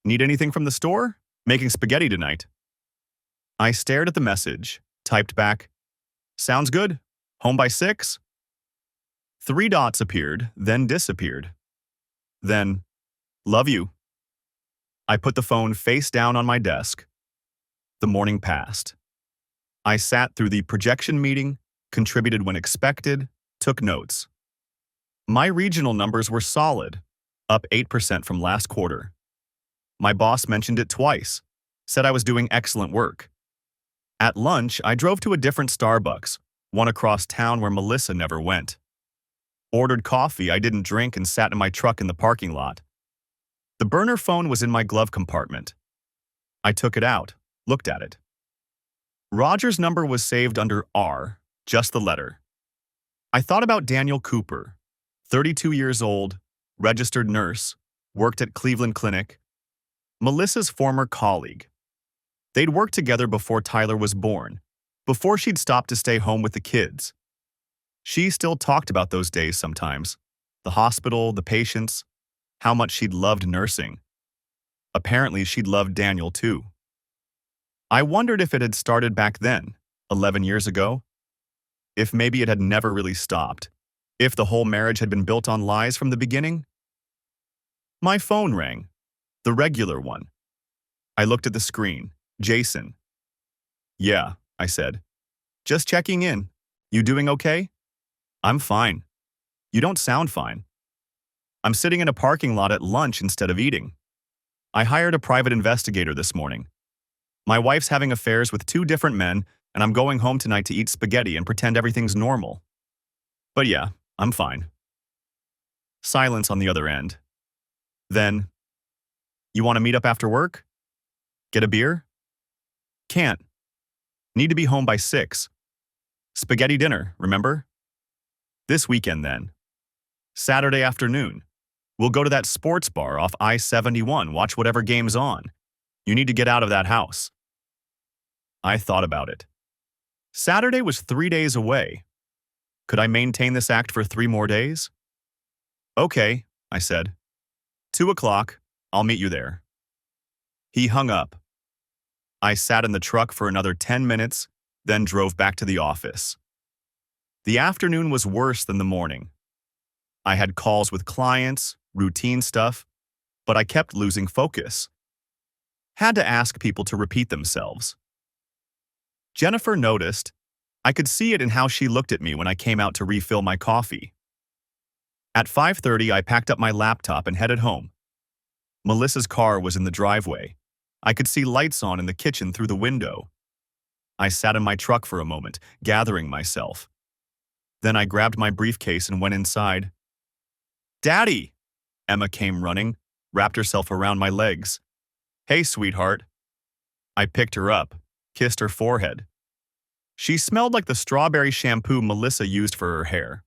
Need anything from the store? Making spaghetti tonight. I stared at the message, typed back, sounds good. Home by 6? 3 dots appeared, then disappeared. Then, love you. I put the phone face down on my desk. The morning passed. I sat through the projection meeting, contributed when expected, took notes. My regional numbers were solid, up 8% from last quarter. My boss mentioned it twice, said I was doing excellent work. At lunch, I drove to a different Starbucks, one across town where Melissa never went. Ordered coffee I didn't drink and sat in my truck in the parking lot. The burner phone was in my glove compartment. I took it out, looked at it. Roger's number was saved under R, just the letter. I thought about Daniel Cooper, 32 years old, registered nurse, worked at Cleveland Clinic. Melissa's former colleague. They'd worked together before Tyler was born, before she'd stopped to stay home with the kids. She still talked about those days sometimes, the hospital, the patients, how much she'd loved nursing. Apparently, she'd loved Daniel too. I wondered if it had started back then, 11 years ago. If maybe it had never really stopped. If the whole marriage had been built on lies from the beginning. My phone rang, the regular one. I looked at the screen. Jason. Yeah, I said. Just checking in. You doing okay? I'm fine. You don't sound fine. I'm sitting in a parking lot at lunch instead of eating. I hired a private investigator this morning. My wife's having affairs with 2 different men, and I'm going home tonight to eat spaghetti and pretend everything's normal. But yeah, I'm fine. Silence on the other end. Then, you want to meet up after work? Get a beer? Can't. Need to be home by 6. Spaghetti dinner, remember? This weekend then. Saturday afternoon. We'll go to that sports bar off I-71, watch whatever game's on. You need to get out of that house. I thought about it. Saturday was 3 days away. Could I maintain this act for 3 more days? Okay, I said. 2 o'clock, I'll meet you there. He hung up. I sat in the truck for another 10 minutes, then drove back to the office. The afternoon was worse than the morning. I had calls with clients, routine stuff, but I kept losing focus. Had to ask people to repeat themselves. Jennifer noticed. I could see it in how she looked at me when I came out to refill my coffee. At 5:30, I packed up my laptop and headed home. Melissa's car was in the driveway. I could see lights on in the kitchen through the window. I sat in my truck for a moment, gathering myself. Then I grabbed my briefcase and went inside. Daddy! Emma came running, wrapped herself around my legs. Hey, sweetheart. I picked her up, kissed her forehead. She smelled like the strawberry shampoo Melissa used for her hair.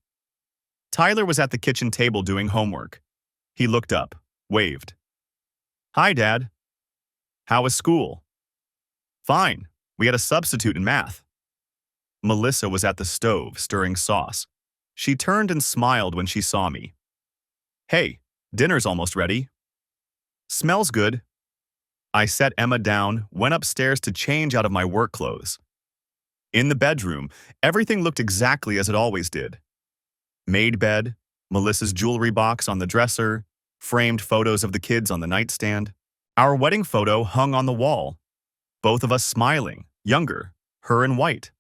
Tyler was at the kitchen table doing homework. He looked up, waved. Hi, Dad. How was school? Fine. We had a substitute in math. Melissa was at the stove, stirring sauce. She turned and smiled when she saw me. Hey, dinner's almost ready. Smells good. I set Emma down, went upstairs to change out of my work clothes. In the bedroom, everything looked exactly as it always did. Made bed, Melissa's jewelry box on the dresser, framed photos of the kids on the nightstand. Our wedding photo hung on the wall. Both of us smiling, younger, her in white.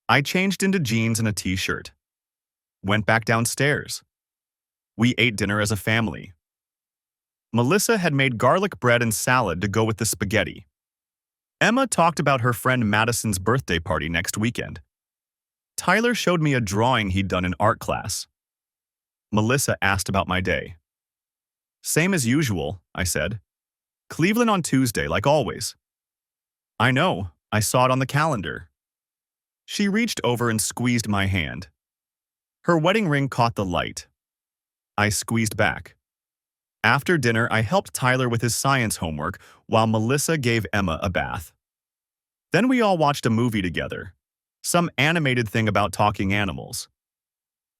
I changed into jeans and a t-shirt. Went back downstairs. We ate dinner as a family. Melissa had made garlic bread and salad to go with the spaghetti. Emma talked about her friend Madison's birthday party next weekend. Tyler showed me a drawing he'd done in art class. Melissa asked about my day. Same as usual, I said. Cleveland on Tuesday, like always. I know, I saw it on the calendar. She reached over and squeezed my hand. Her wedding ring caught the light. I squeezed back. After dinner, I helped Tyler with his science homework while Melissa gave Emma a bath. Then we all watched a movie together, some animated thing about talking animals.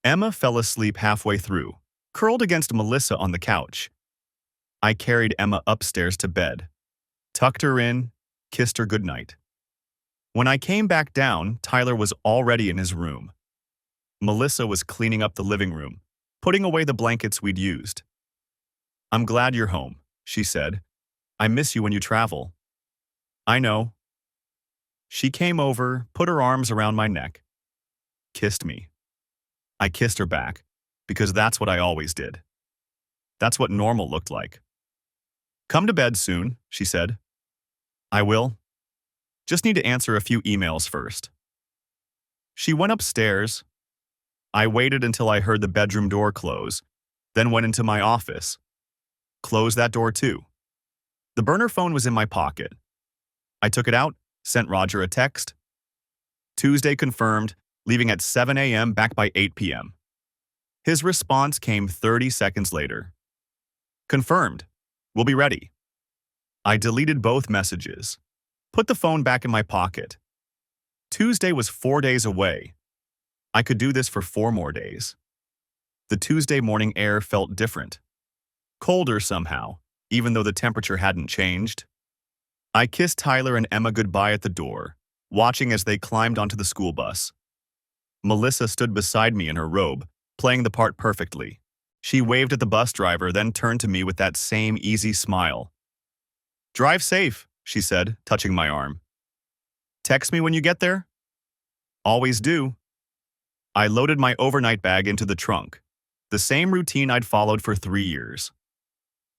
Emma fell asleep halfway through, curled against Melissa on the couch. I carried Emma upstairs to bed, tucked her in, kissed her goodnight. When I came back down, Tyler was already in his room. Melissa was cleaning up the living room, putting away the blankets we'd used. "I'm glad you're home," she said. "I miss you when you travel." "I know." She came over, put her arms around my neck, kissed me. I kissed her back, because that's what I always did. That's what normal looked like. "Come to bed soon," she said. "I will. Just need to answer a few emails first." She went upstairs. I waited until I heard the bedroom door close, then went into my office. Closed that door too. The burner phone was in my pocket. I took it out, sent Roger a text. "Tuesday confirmed, leaving at 7 a.m., back by 8 p.m. His response came 30 seconds later. "Confirmed. We'll be ready." I deleted both messages, put the phone back in my pocket. Tuesday was 4 days away. I could do this for 4 more days. The Tuesday morning air felt different. Colder somehow, even though the temperature hadn't changed. I kissed Tyler and Emma goodbye at the door, watching as they climbed onto the school bus. Melissa stood beside me in her robe, playing the part perfectly. She waved at the bus driver, then turned to me with that same easy smile. "Drive safe," she said, touching my arm. "Text me when you get there?" "Always do." I loaded my overnight bag into the trunk, the same routine I'd followed for 3 years.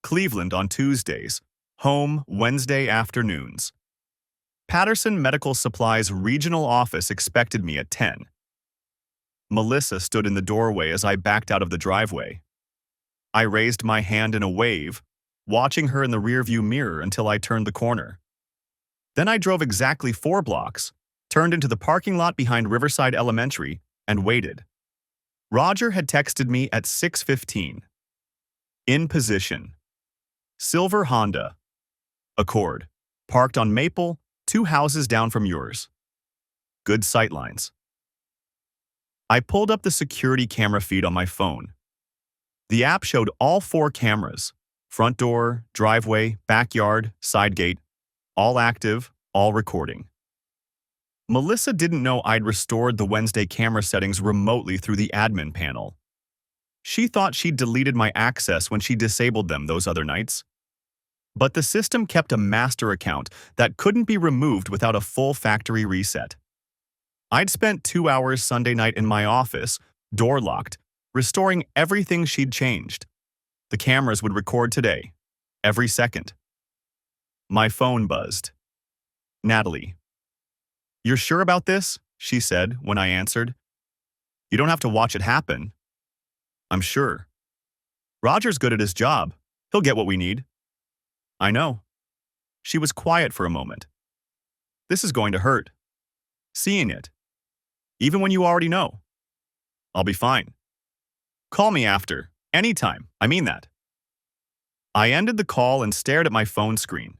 Cleveland on Tuesdays, home Wednesday afternoons. Patterson Medical Supply's regional office expected me at 10. Melissa stood in the doorway as I backed out of the driveway. I raised my hand in a wave, watching her in the rearview mirror until I turned the corner. Then I drove exactly 4 blocks, turned into the parking lot behind Riverside Elementary, and waited. Roger had texted me at 6:15. "In position. Silver Honda. Accord. Parked on Maple, 2 houses down from yours. Good sightlines." I pulled up the security camera feed on my phone. The app showed all 4 cameras: front door, driveway, backyard, side gate, all active, all recording. Melissa didn't know I'd restored the Wednesday camera settings remotely through the admin panel. She thought she'd deleted my access when she disabled them those other nights. But the system kept a master account that couldn't be removed without a full factory reset. I'd spent 2 hours Sunday night in my office, door locked, restoring everything she'd changed. The cameras would record today, every second. My phone buzzed. "Natalie." "You're sure about this?" she said when I answered. "You don't have to watch it happen." "I'm sure. Roger's good at his job. He'll get what we need." "I know." She was quiet for a moment. "This is going to hurt. Seeing it. Even when you already know." "I'll be fine. Call me after. Anytime. I mean that." I ended the call and stared at my phone screen.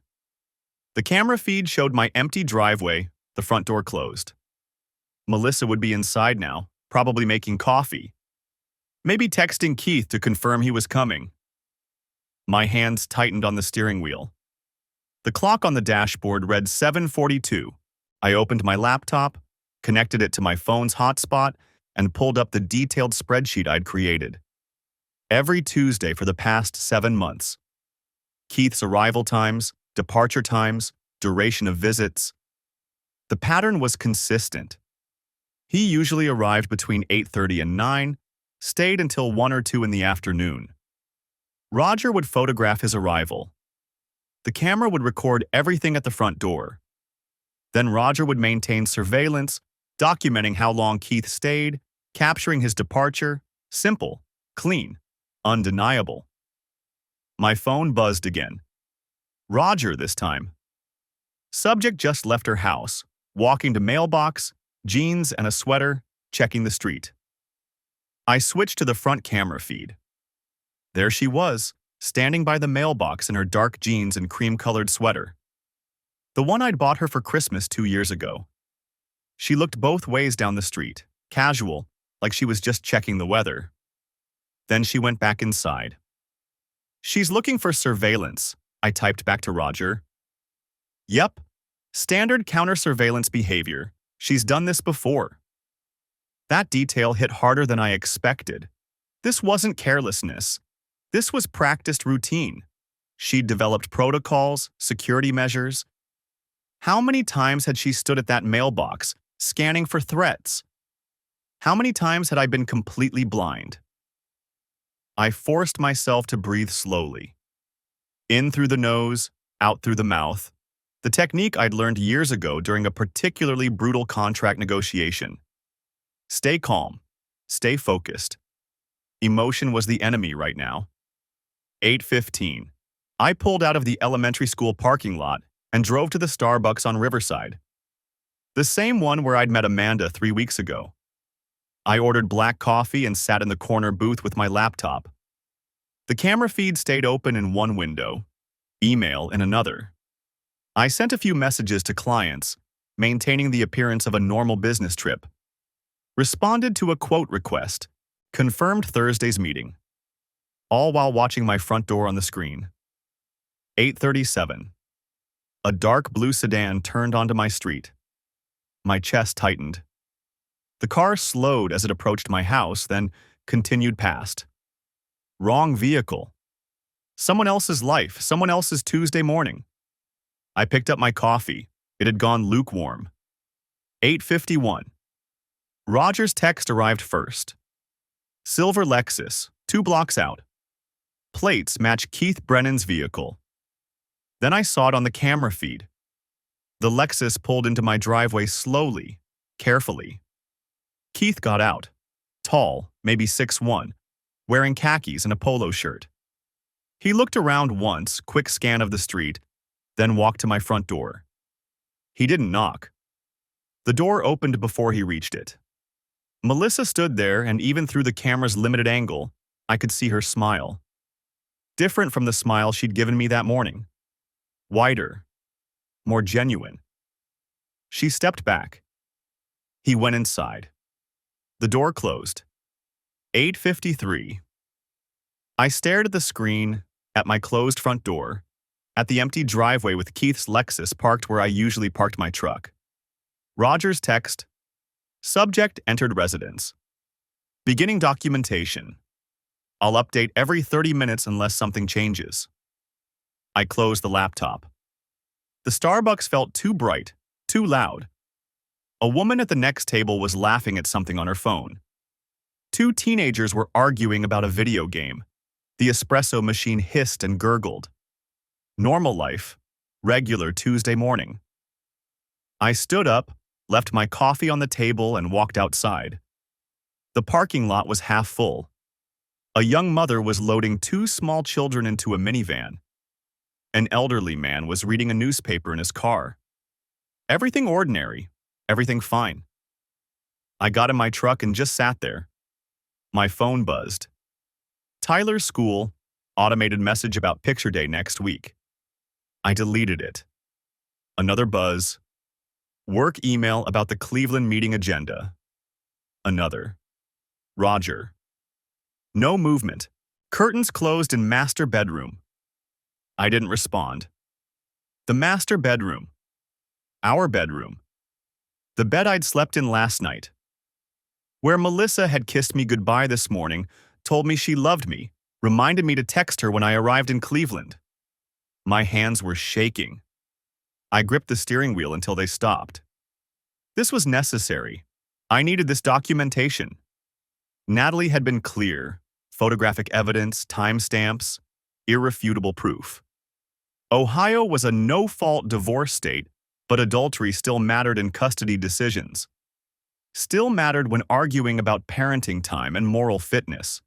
The camera feed showed my empty driveway, the front door closed. Melissa would be inside now, probably making coffee. Maybe texting Keith to confirm he was coming. My hands tightened on the steering wheel. The clock on the dashboard read 7:42. I opened my laptop, connected it to my phone's hotspot, and pulled up the detailed spreadsheet I'd created. Every Tuesday for the past 7 months. Keith's arrival times, departure times, duration of visits. The pattern was consistent. He usually arrived between 8:30 and 9, stayed until 1 or 2 in the afternoon. Roger would photograph his arrival. The camera would record everything at the front door. Then Roger would maintain surveillance, documenting how long Keith stayed, capturing his departure. Simple, clean, undeniable. My phone buzzed again. Roger this time. Subject just left her house, walking to mailbox, jeans and a sweater, checking the street. I switched to the front camera feed. There she was, standing by the mailbox in her dark jeans and cream-colored sweater. The one I'd bought her for Christmas 2 years ago. She looked both ways down the street, casual, like she was just checking the weather. Then she went back inside. "She's looking for surveillance," I typed back to Roger. "Yep, standard counter-surveillance behavior. She's done this before." That detail hit harder than I expected. This wasn't carelessness. This was practiced routine. She'd developed protocols, security measures. How many times had she stood at that mailbox, scanning for threats? How many times had I been completely blind? I forced myself to breathe slowly. In through the nose, out through the mouth. The technique I'd learned years ago during a particularly brutal contract negotiation. Stay calm. Stay focused. Emotion was the enemy right now. 8:15. I pulled out of the elementary school parking lot and drove to the Starbucks on Riverside. The same one where I'd met Amanda 3 weeks ago. I ordered black coffee and sat in the corner booth with my laptop. The camera feed stayed open in one window, email in another. I sent a few messages to clients, maintaining the appearance of a normal business trip. Responded to a quote request, confirmed Thursday's meeting. All while watching my front door on the screen. 8:37. A dark blue sedan turned onto my street. My chest tightened. The car slowed as it approached my house, then continued past. Wrong vehicle. Someone else's life, someone else's Tuesday morning. I picked up my coffee. It had gone lukewarm. 8:51. Roger's text arrived first. Silver Lexus, 2 blocks out. Plates match Keith Brennan's vehicle. Then I saw it on the camera feed. The Lexus pulled into my driveway slowly, carefully. Keith got out. Tall, maybe 6'1", wearing khakis and a polo shirt. He looked around once, quick scan of the street, then walked to my front door. He didn't knock. The door opened before he reached it. Melissa stood there, and even through the camera's limited angle, I could see her smile. Different from the smile she'd given me that morning. Wider. More genuine. She stepped back. He went inside. The door closed. 8:53. I stared at the screen, at my closed front door, at the empty driveway with Keith's Lexus parked where I usually parked my truck. Roger's text. Subject entered residence. Beginning documentation. I'll update every 30 minutes unless something changes. I closed the laptop. The Starbucks felt too bright, too loud. A woman at the next table was laughing at something on her phone. 2 teenagers were arguing about a video game. The espresso machine hissed and gurgled. Normal life. Regular Tuesday morning. I stood up, left my coffee on the table, and walked outside. The parking lot was half full. A young mother was loading 2 small children into a minivan. An elderly man was reading a newspaper in his car. Everything ordinary, everything fine. I got in my truck and just sat there. My phone buzzed. Tyler's school, automated message about picture day next week. I deleted it. Another buzz. Work email about the Cleveland meeting agenda. Another. Roger. No movement. Curtains closed in master bedroom. I didn't respond. The master bedroom. Our bedroom. The bed I'd slept in last night. Where Melissa had kissed me goodbye this morning, told me she loved me, reminded me to text her when I arrived in Cleveland. My hands were shaking. I gripped the steering wheel until they stopped. This was necessary. I needed this documentation. Natalie had been clear. Photographic evidence, timestamps, irrefutable proof. Ohio was a no-fault divorce state, but adultery still mattered in custody decisions. Still mattered when arguing about parenting time and moral fitness.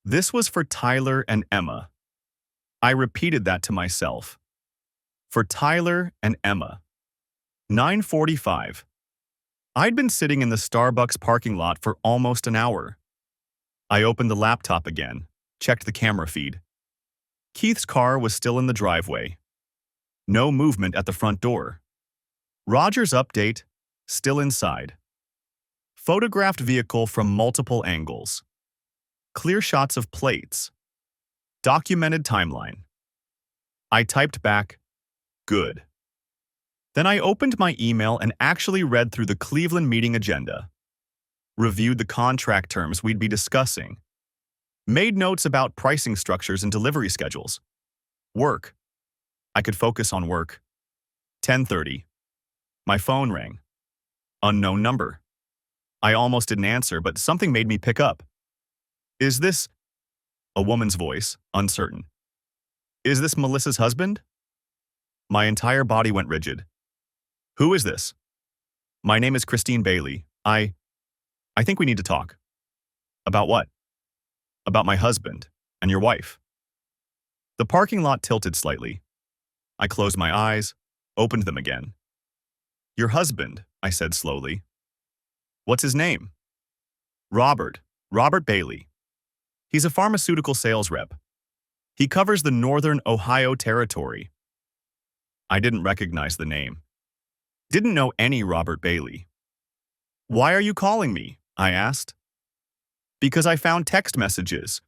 This was for Tyler and Emma. I repeated that to myself. For Tyler and Emma. 9:45. I'd been sitting in the Starbucks parking lot for almost an hour. I opened the laptop again. Checked the camera feed. Keith's car was still in the driveway. No movement at the front door. Roger's update, still inside. Photographed vehicle from multiple angles. Clear shots of plates. Documented timeline. I typed back, good. Then I opened my email and actually read through the Cleveland meeting agenda. Reviewed the contract terms we'd be discussing. Made notes about pricing structures and delivery schedules. Work. I could focus on work. 10:30. My phone rang. Unknown number. I almost didn't answer, but something made me pick up. Is this... A woman's voice, uncertain. Is this Melissa's husband? My entire body went rigid. Who is this? My name is Christine Bailey. I think we need to talk. About what? About my husband and your wife. The parking lot tilted slightly. I closed my eyes, opened them again. Your husband, I said slowly. What's his name? Robert Bailey. He's a pharmaceutical sales rep. He covers the northern Ohio territory. I didn't recognize the name. Didn't know any Robert Bailey. Why are you calling me? I asked. Because I found text messages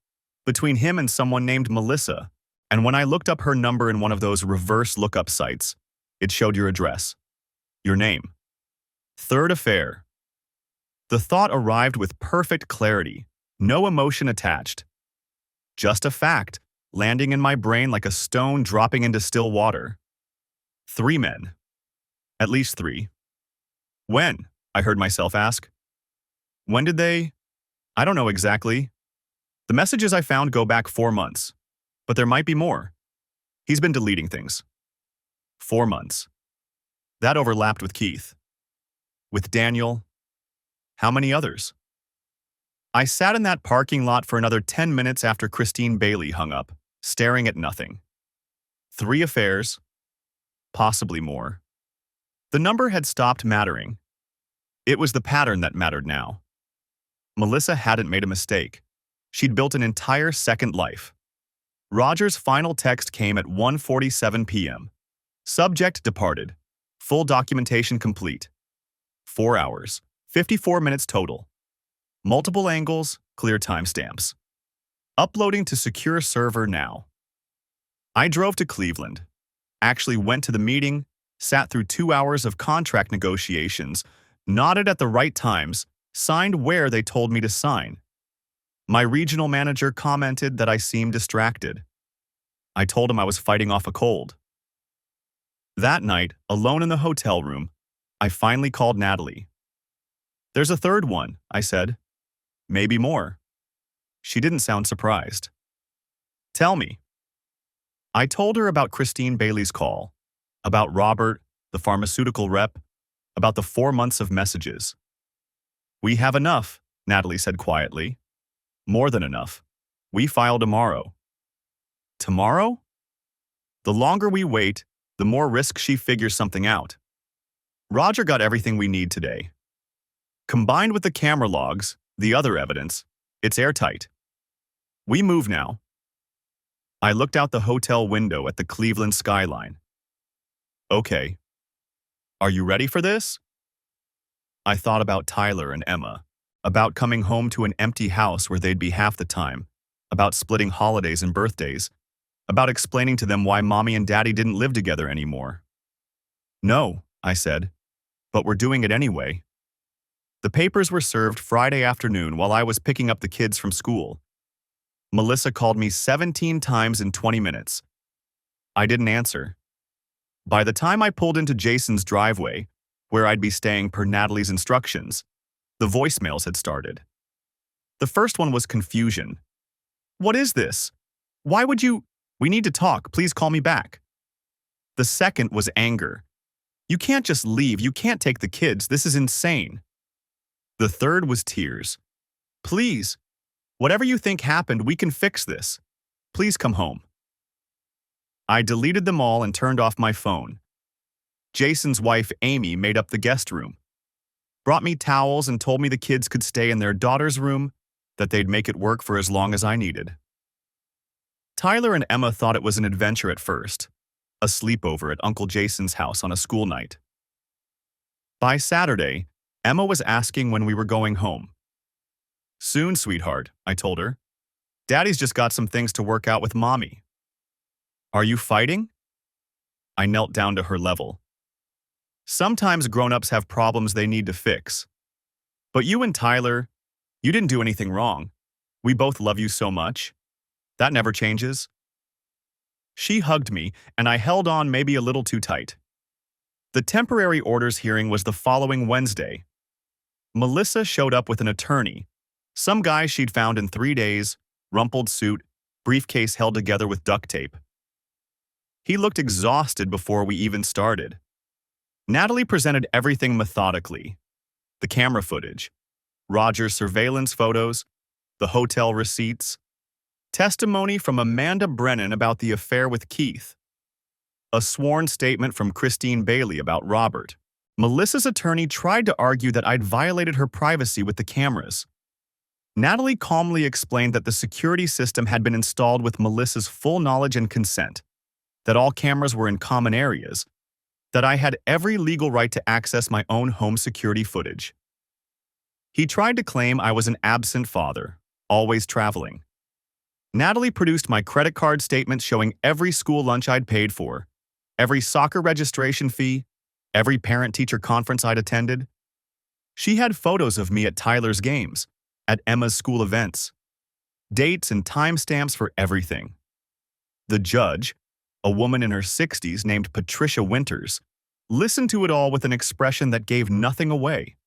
between him and someone named Melissa, and when I looked up her number in one of those reverse lookup sites, it showed your address, your name. Third affair. The thought arrived with perfect clarity, no emotion attached. Just a fact, landing in my brain like a stone dropping into still water. 3 men. At least 3. When? I heard myself ask. When did they? I don't know exactly. The messages I found go back 4 months, but there might be more. He's been deleting things. 4 months. That overlapped with Keith. With Daniel. How many others? I sat in that parking lot for another 10 minutes after Christine Bailey hung up, staring at nothing. 3 affairs. Possibly more. The number had stopped mattering. It was the pattern that mattered now. Melissa hadn't made a mistake. She'd built an entire second life. Roger's final text came at 1:47 p.m. Subject departed. Full documentation complete. 4 hours. 54 minutes total. Multiple angles, clear timestamps. Uploading to secure server now. I drove to Cleveland. Actually went to the meeting, sat through 2 hours of contract negotiations, nodded at the right times, signed where they told me to sign. My regional manager commented that I seemed distracted. I told him I was fighting off a cold. That night, alone in the hotel room, I finally called Natalie. There's a third one, I said. Maybe more. She didn't sound surprised. Tell me. I told her about Christine Bailey's call, about Robert, the pharmaceutical rep, about the 4 months of messages. We have enough, Natalie said quietly. More than enough. We file tomorrow. Tomorrow? The longer we wait, the more risk she figures something out. Roger got everything we need today. Combined with the camera logs, the other evidence, it's airtight. We move now. I looked out the hotel window at the Cleveland skyline. Okay. Are you ready for this? I thought about Tyler and Emma, about coming home to an empty house where they'd be half the time, about splitting holidays and birthdays, about explaining to them why Mommy and Daddy didn't live together anymore. No, I said, but we're doing it anyway. The papers were served Friday afternoon while I was picking up the kids from school. Melissa called me 17 times in 20 minutes. I didn't answer. By the time I pulled into Jason's driveway, where I'd be staying per Natalie's instructions, the voicemails had started. The first one was confusion. What is this? Why would you? We need to talk. Please call me back. The second was anger. You can't just leave. You can't take the kids. This is insane. The third was tears. Please, whatever you think happened, we can fix this. Please come home. I deleted them all and turned off my phone. Jason's wife, Amy, made up the guest room. Brought me towels and told me the kids could stay in their daughter's room, that they'd make it work for as long as I needed. Tyler and Emma thought it was an adventure at first, a sleepover at Uncle Jason's house on a school night. By Saturday, Emma was asking when we were going home. "Soon, sweetheart," I told her. "Daddy's just got some things to work out with Mommy." "Are you fighting?" I knelt down to her level. "Sometimes grown-ups have problems they need to fix. But you and Tyler, you didn't do anything wrong. We both love you so much. That never changes." She hugged me, and I held on maybe a little too tight. The temporary orders hearing was the following Wednesday. Melissa showed up with an attorney, some guy she'd found in 3 days, rumpled suit, briefcase held together with duct tape. He looked exhausted before we even started. Natalie presented everything methodically. The camera footage, Roger's surveillance photos, the hotel receipts, testimony from Amanda Brennan about the affair with Keith, a sworn statement from Christine Bailey about Robert. Melissa's attorney tried to argue that I'd violated her privacy with the cameras. Natalie calmly explained that the security system had been installed with Melissa's full knowledge and consent, that all cameras were in common areas, that I had every legal right to access my own home security footage. He tried to claim I was an absent father, always traveling. Natalie produced my credit card statements showing every school lunch I'd paid for, every soccer registration fee, every parent-teacher conference I'd attended. She had photos of me at Tyler's games, at Emma's school events, dates and timestamps for everything. The judge, a woman in her 60s named Patricia Winters, listened to it all with an expression that gave nothing away.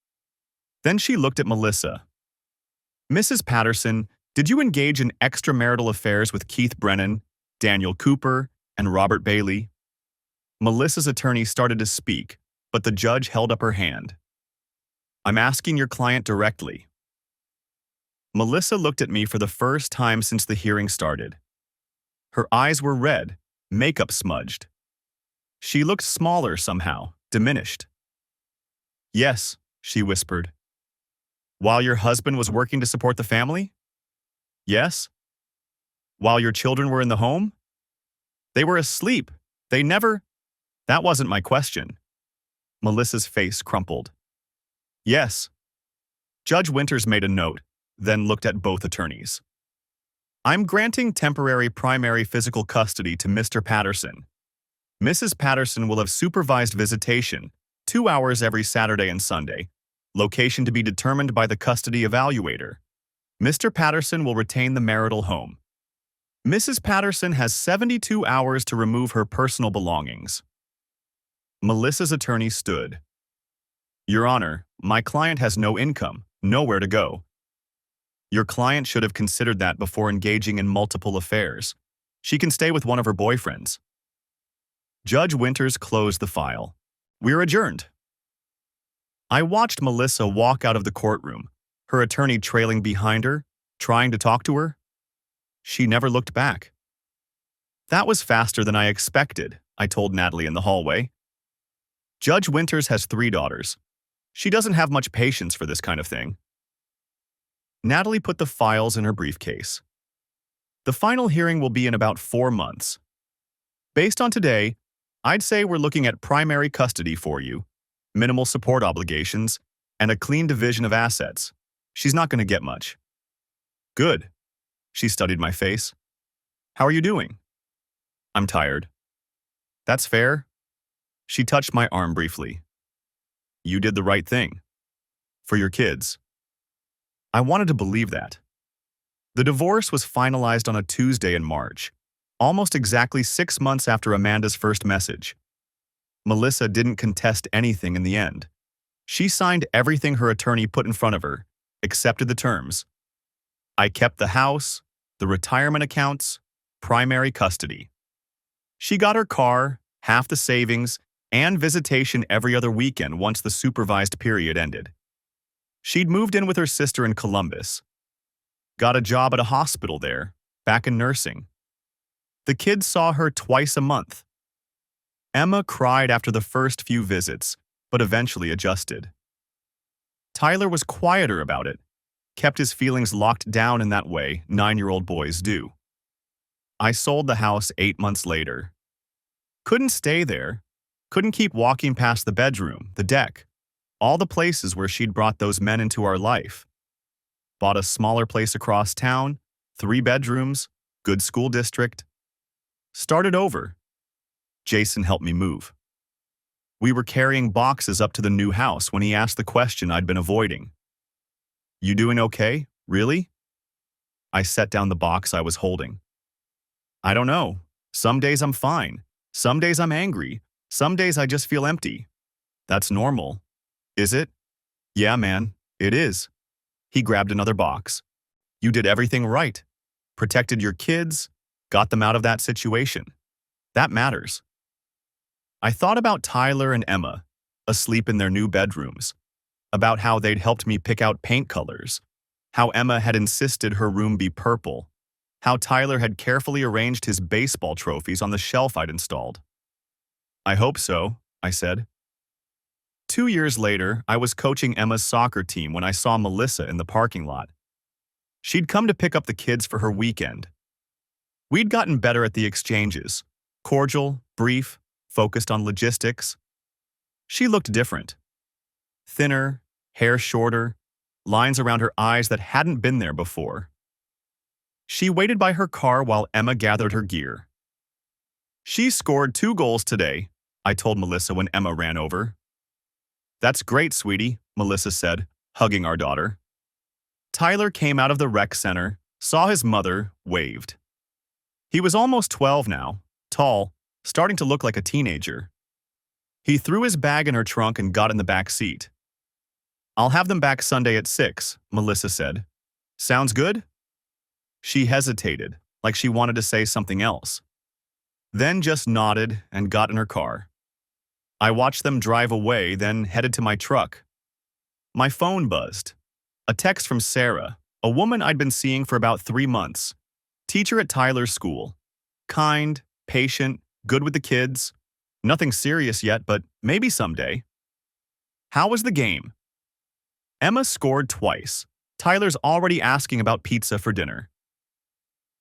Then she looked at Melissa. "Mrs. Patterson, did you engage in extramarital affairs with Keith Brennan, Daniel Cooper, and Robert Bailey?" Melissa's attorney started to speak, but the judge held up her hand. "I'm asking your client directly." Melissa looked at me for the first time since the hearing started. Her eyes were red, makeup smudged. She looked smaller somehow, diminished. "Yes," she whispered. "While your husband was working to support the family?" "Yes." "While your children were in the home?" "They were asleep. They never—" "That wasn't my question." Melissa's face crumpled. "Yes." Judge Winters made a note, then looked at both attorneys. "I'm granting temporary primary physical custody to Mr. Patterson. Mrs. Patterson will have supervised visitation, 2 hours every Saturday and Sunday, location to be determined by the custody evaluator. Mr. Patterson will retain the marital home. Mrs. Patterson has 72 hours to remove her personal belongings." Melissa's attorney stood. "Your Honor, my client has no income, nowhere to go. Your client should have considered that before engaging in multiple affairs. She can stay with one of her boyfriends." Judge Winters closed the file. "We're adjourned." I watched Melissa walk out of the courtroom, her attorney trailing behind her, trying to talk to her. She never looked back. "That was faster than I expected," I told Natalie in the hallway. "Judge Winters has 3 daughters. She doesn't have much patience for this kind of thing." Natalie put the files in her briefcase. "The final hearing will be in about 4 months. Based on today, I'd say we're looking at primary custody for you, minimal support obligations, and a clean division of assets. She's not going to get much." "Good." She studied my face. "How are you doing?" "I'm tired." "That's fair." She touched my arm briefly. "You did the right thing. For your kids." I wanted to believe that. The divorce was finalized on a Tuesday in March, almost exactly 6 months after Amanda's first message. Melissa didn't contest anything in the end. She signed everything her attorney put in front of her, accepted the terms. I kept the house, the retirement accounts, primary custody. She got her car, half the savings, and visitation every other weekend once the supervised period ended. She'd moved in with her sister in Columbus. Got a job at a hospital there, back in nursing. The kids saw her twice a month. Emma cried after the first few visits, but eventually adjusted. Tyler was quieter about it, kept his feelings locked down in that way 9-year-old boys do. I sold the house 8 months later. Couldn't stay there. Couldn't keep walking past the bedroom, the deck, all the places where she'd brought those men into our life. Bought a smaller place across town, 3 bedrooms, good school district. Started over. Jason helped me move. We were carrying boxes up to the new house when he asked the question I'd been avoiding. You doing okay? Really? I set down the box I was holding. I don't know. Some days I'm fine. Some days I'm angry. Some days I just feel empty. That's normal. Is it? Yeah, man, it is. He grabbed another box. You did everything right. Protected your kids, got them out of that situation. That matters. I thought about Tyler and Emma, asleep in their new bedrooms, about how they'd helped me pick out paint colors, how Emma had insisted her room be purple, how Tyler had carefully arranged his baseball trophies on the shelf I'd installed. I hope so, I said. 2 years later, I was coaching Emma's soccer team when I saw Melissa in the parking lot. She'd come to pick up the kids for her weekend. We'd gotten better at the exchanges, cordial, brief, focused on logistics. She looked different. Thinner, hair shorter, lines around her eyes that hadn't been there before. She waited by her car while Emma gathered her gear. She scored 2 goals today, I told Melissa when Emma ran over. That's great, sweetie, Melissa said, hugging our daughter. Tyler came out of the rec center, saw his mother, waved. He was almost 12 now, tall, starting to look like a teenager. He threw his bag in her trunk and got in the back seat. I'll have them back Sunday at 6, Melissa said. Sounds good? She hesitated, like she wanted to say something else. Then just nodded and got in her car. I watched them drive away, then headed to my truck. My phone buzzed. A text from Sarah, a woman I'd been seeing for about 3 months. Teacher at Tyler's school. Kind, patient, good with the kids. Nothing serious yet, but maybe someday. How was the game? Emma scored twice. Tyler's already asking about pizza for dinner.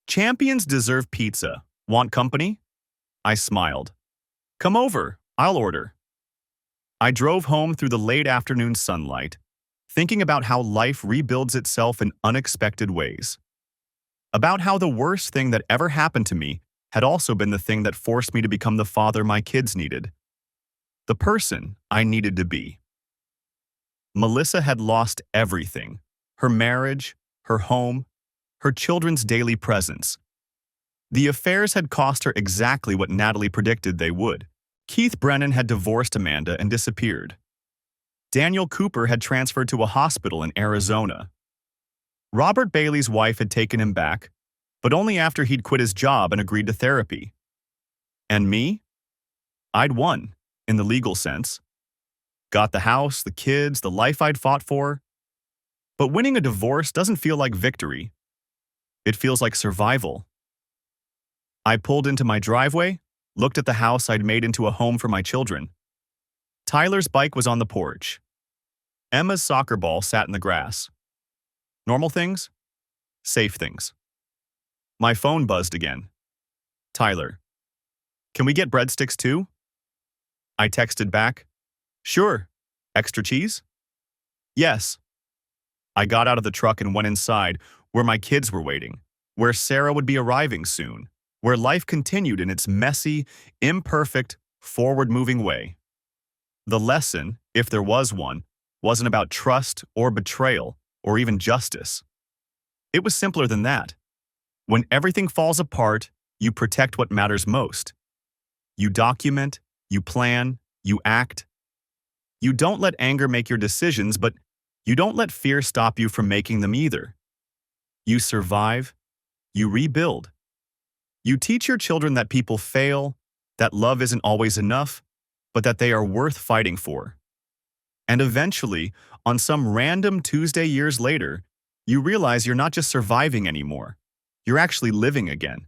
Champions deserve pizza. Want company? I smiled. Come over, I'll order. I drove home through the late afternoon sunlight, thinking about how life rebuilds itself in unexpected ways. About how the worst thing that ever happened to me had also been the thing that forced me to become the father my kids needed. The person I needed to be. Melissa had lost everything. Her marriage, her home, her children's daily presence. The affairs had cost her exactly what Natalie predicted they would. Keith Brennan had divorced Amanda and disappeared. Daniel Cooper had transferred to a hospital in Arizona. Robert Bailey's wife had taken him back, but only after he'd quit his job and agreed to therapy. And me? I'd won, in the legal sense. Got the house, the kids, the life I'd fought for. But winning a divorce doesn't feel like victory. It feels like survival. I pulled into my driveway, looked at the house I'd made into a home for my children. Tyler's bike was on the porch. Emma's soccer ball sat in the grass. Normal things? Safe things. My phone buzzed again. Tyler. Can we get breadsticks too? I texted back. Sure. Extra cheese? Yes. I got out of the truck and went inside, where my kids were waiting, where Sarah would be arriving soon, where life continued in its messy, imperfect, forward-moving way. The lesson, if there was one, wasn't about trust or betrayal or even justice. It was simpler than that. When everything falls apart, you protect what matters most. You document, you plan, you act. You don't let anger make your decisions, but you don't let fear stop you from making them either. You survive, you rebuild. You teach your children that people fail, that love isn't always enough, but that they are worth fighting for. And eventually, on some random Tuesday years later, you realize you're not just surviving anymore. You're actually living again.